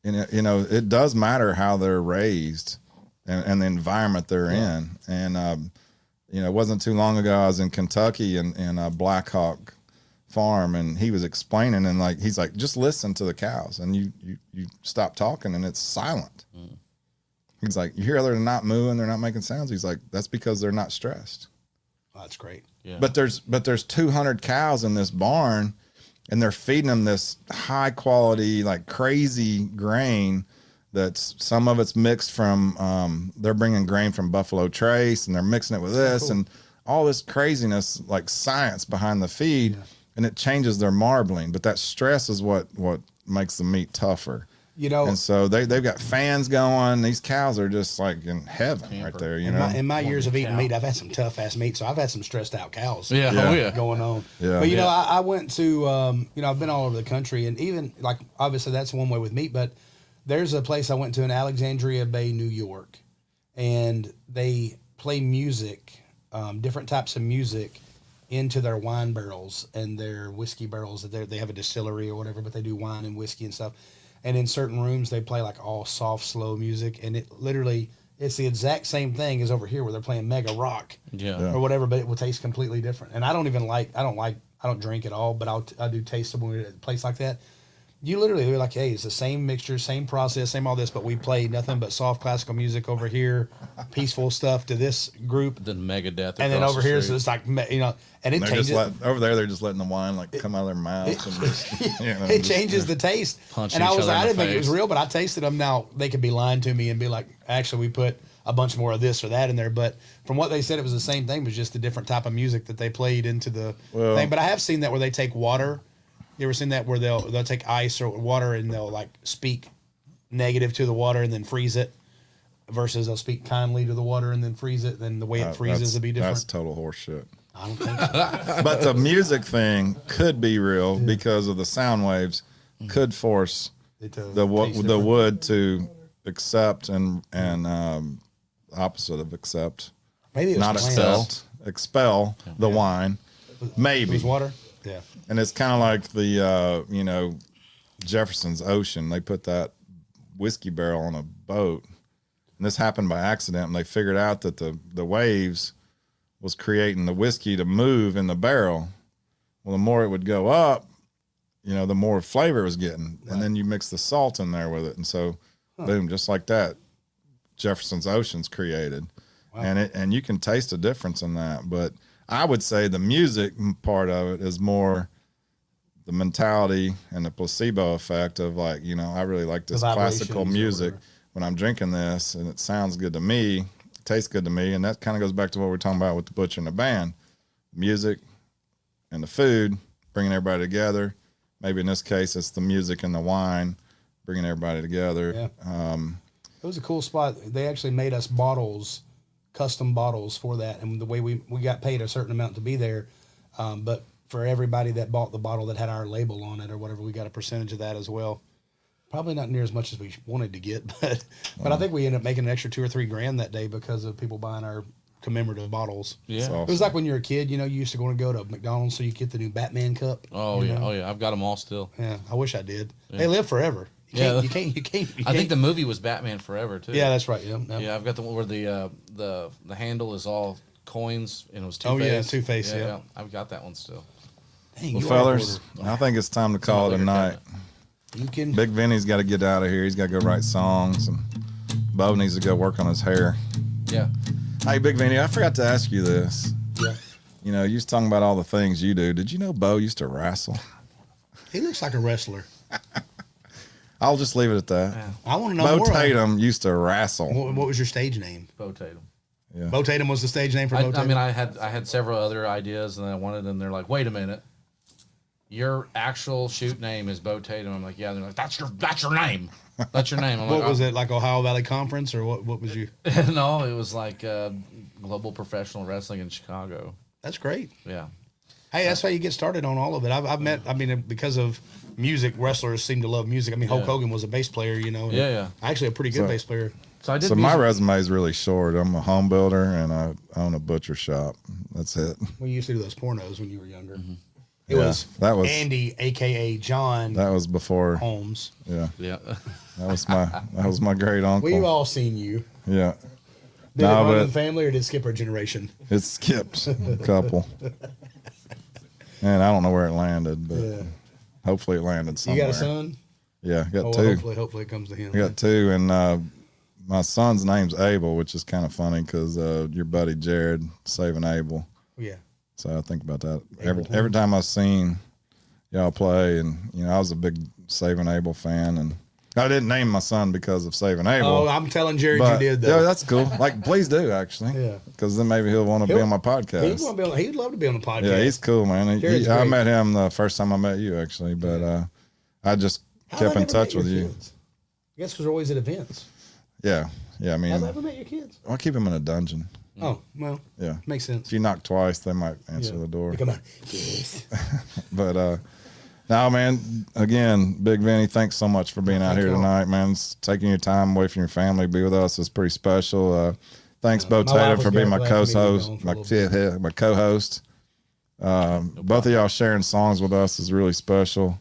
it does matter how they're raised and the environment they're in. And, it wasn't too long ago, I was in Kentucky in a Black Hawk farm, and he was explaining, and he's like, just listen to the cows, and you stop talking and it's silent. He's like, you hear they're not mooing, they're not making sounds. He's like, that's because they're not stressed. Oh, that's great. Yeah. But there's 200 cows in this barn, and they're feeding them this high quality, crazy grain. That's some of it's mixed from. They're bringing grain from Buffalo Trace, and they're mixing it with this and all this craziness, like science behind the feed, and it changes their marbling. But that stress is what makes the meat tougher. And so they've got fans going. These cows are just like in heaven right there. In my years of eating meat, I've had some tough ass meat, so I've had some stressed out cows. Yeah. Going on. Yeah. But I went to I've been all over the country, and even obviously that's one way with meat, but there's a place I went to in Alexandria Bay, New York, and they play music, different types of music, into their wine barrels and their whiskey barrels. They have a distillery or whatever, but they do wine and whiskey and stuff. And in certain rooms, they play all soft, slow music, and it's the exact same thing as over here where they're playing mega rock, or whatever, but it will taste completely different. And I don't drink at all, but I do taste them when we're at a place like that. You literally, they're like, hey, it's the same mixture, same process, same all this, but we play nothing but soft classical music over here, peaceful stuff to this group. Then Megadeth. And then over here, so it's and it changes. Over there, they're just letting the wine come out of their mouths. And just, it changes the taste. Punching And each other I in didn't the think it was face. real, but I tasted them. Now they could be lying to me and be like, actually, we put a bunch more of this or that in there. But from what they said, it was the same thing. It was just a different type of music that they played into the thing. But I have seen that where they take water. You ever seen that where they'll take ice or water and they'll like speak negative to the water and then freeze it, versus they'll speak kindly to the water and then freeze it. Then the way it freezes will be different. That's total horseshit. I don't think so. But the music thing could be real because of the sound waves could force the wood to accept and opposite of accept. Maybe it was not expel the wine. Maybe. It was water? Yeah. And it's kind of like the, Jefferson's Ocean. They put that whiskey barrel on a boat. And this happened by accident. And they figured out that the waves was creating the whiskey to move in the barrel. Well, the more it would go up, the more flavor it was getting. Right. And then you mix the salt in there with it. And so, boom, just like that, Jefferson's Ocean's created. Wow. And you can taste a difference in that. But I would say the music part of it is more the mentality and the placebo effect of like, I really like this classical music when I'm drinking this and it sounds good to me, tastes good to me. And that kind of goes back to what we're talking about with the butcher and the band. Music and the food, bringing everybody together. Maybe in this case, it's the music and the wine, bringing everybody together. Yeah. It was a cool spot. They actually made us custom bottles for that. And the way we got paid a certain amount to be there. But for everybody that bought the bottle that had our label on it or whatever, we got a percentage of that as well. Probably not near as much as we wanted to get, but I think we ended up making an extra $2 or $3 grand that day because of people buying our commemorative bottles. Yeah. Awesome. It was like when you were a kid, you used to go to McDonald's so you get the new Batman cup. Oh yeah. Oh yeah. I've got them all still. Yeah. I wish I did. Yeah. They live forever. You can't. I think the movie was Batman Forever too. Yeah, that's right. Yeah. Yeah. I've got the one where the handle is all coins and it was Two-Face. Oh yeah, Two-Face. Yeah. I've got that one still. Dang, well, fellas, I think it's time to call it a night. Bigg Vinny's got to get out of here. He's got to go write songs, and Bo needs to go work on his hair. Yeah. Hey, Bigg Vinny, I forgot to ask you this. Yeah. You was talking about all the things you do. Did you know Bo used to wrestle? He looks like a wrestler. I'll just leave it at that. Yeah. I want to know more. Bo Tatum used to wrestle. What was your stage name? Bo Tatum. Yeah. Bo Tatum was the stage name for Bo Tatum? I mean, I had several other ideas, and I wanted them. They're like, wait a minute. Your actual shoot name is Bo Tatum. I'm like, yeah. They're like, that's your name. That's your name. I'm what was it, like Ohio Valley Conference, or what was you? No, it was like Global Professional Wrestling in Chicago. That's great. Yeah. Hey, that's how you get started on all of it. I've met, because of music, wrestlers seem to love music. I mean, Hulk Hogan was a bass player, Yeah. Actually, a pretty good bass player. So my resume is really short. I'm a home builder and I own a butcher shop. That's it. We used to do those pornos when you were younger. Mm-hmm. It was Andy, aka John. That was before Holmes. Yeah. Yeah. That was my great uncle. We've all seen you. Yeah. Did it run in the family or did it skip our generation? It skipped a couple. And I don't know where it landed, but hopefully it landed somewhere. You got a son? Yeah, I got two. Hopefully it comes to him. I got two, and my son's name's Abel, which is kind of funny because your buddy Jared saving Abel. Yeah. So I think about that every time I've seen y'all play, and I was a big Saving Abel fan, and I didn't name my son because of Saving Abel. Oh, I'm telling Jared you did though. Yeah, that's cool. Like, please do actually. Yeah. Because then maybe he'll want to be on my podcast. He'd love to be on the podcast. Yeah, he's cool, man. I met him the first time I met you actually, but I just kept in touch with you. I guess because we're always at events. Yeah. I mean, have I ever met your kids? I'll keep them in a dungeon. Oh, well, yeah, makes sense. If you knock twice, they might answer the door. Come on, yes. But now, man, again, Bigg Vinny, thanks so much for being out here tonight, man. It's taking your time away from your family to be with us is pretty special. Thanks, Bo Tatum, for being my co-host. My co-host. Both of y'all sharing songs with us is really special.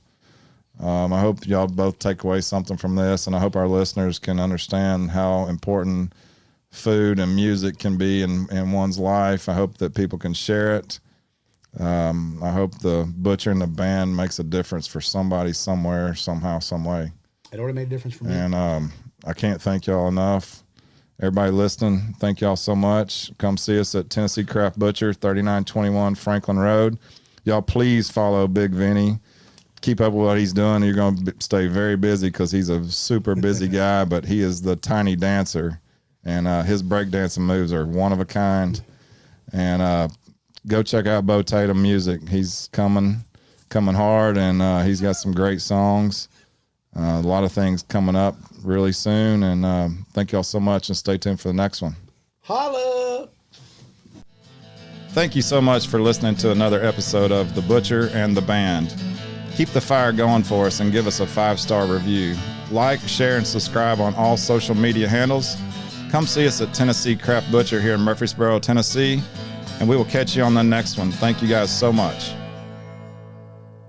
I hope y'all both take away something from this, and I hope our listeners can understand how important food and music can be in one's life. I hope that people can share it. I hope the butcher and the band makes a difference for somebody somewhere, somehow, some way. It already made a difference for me. And I can't thank y'all enough. Everybody listening, thank y'all so much. Come see us at Tennessee Craft Butcher, 3921 Franklin Road. Y'all please follow Bigg Vinny. Keep up with what he's doing. You're going to stay very busy because he's a super busy guy, but he is the tiny dancer and his breakdancing moves are one of a kind. And go check out Bo Tatum music. He's coming hard, and he's got some great songs. A lot of things coming up really soon, and thank y'all so much, and stay tuned for the next one. Holla! Thank you so much for listening to another episode of The Butcher and the Band. Keep the fire going for us and give us a 5-star review. Like, share, and subscribe on all social media handles. Come see us at Tennessee Craft Butcher here in Murfreesboro, Tennessee, and we will catch you on the next one. Thank you guys so much.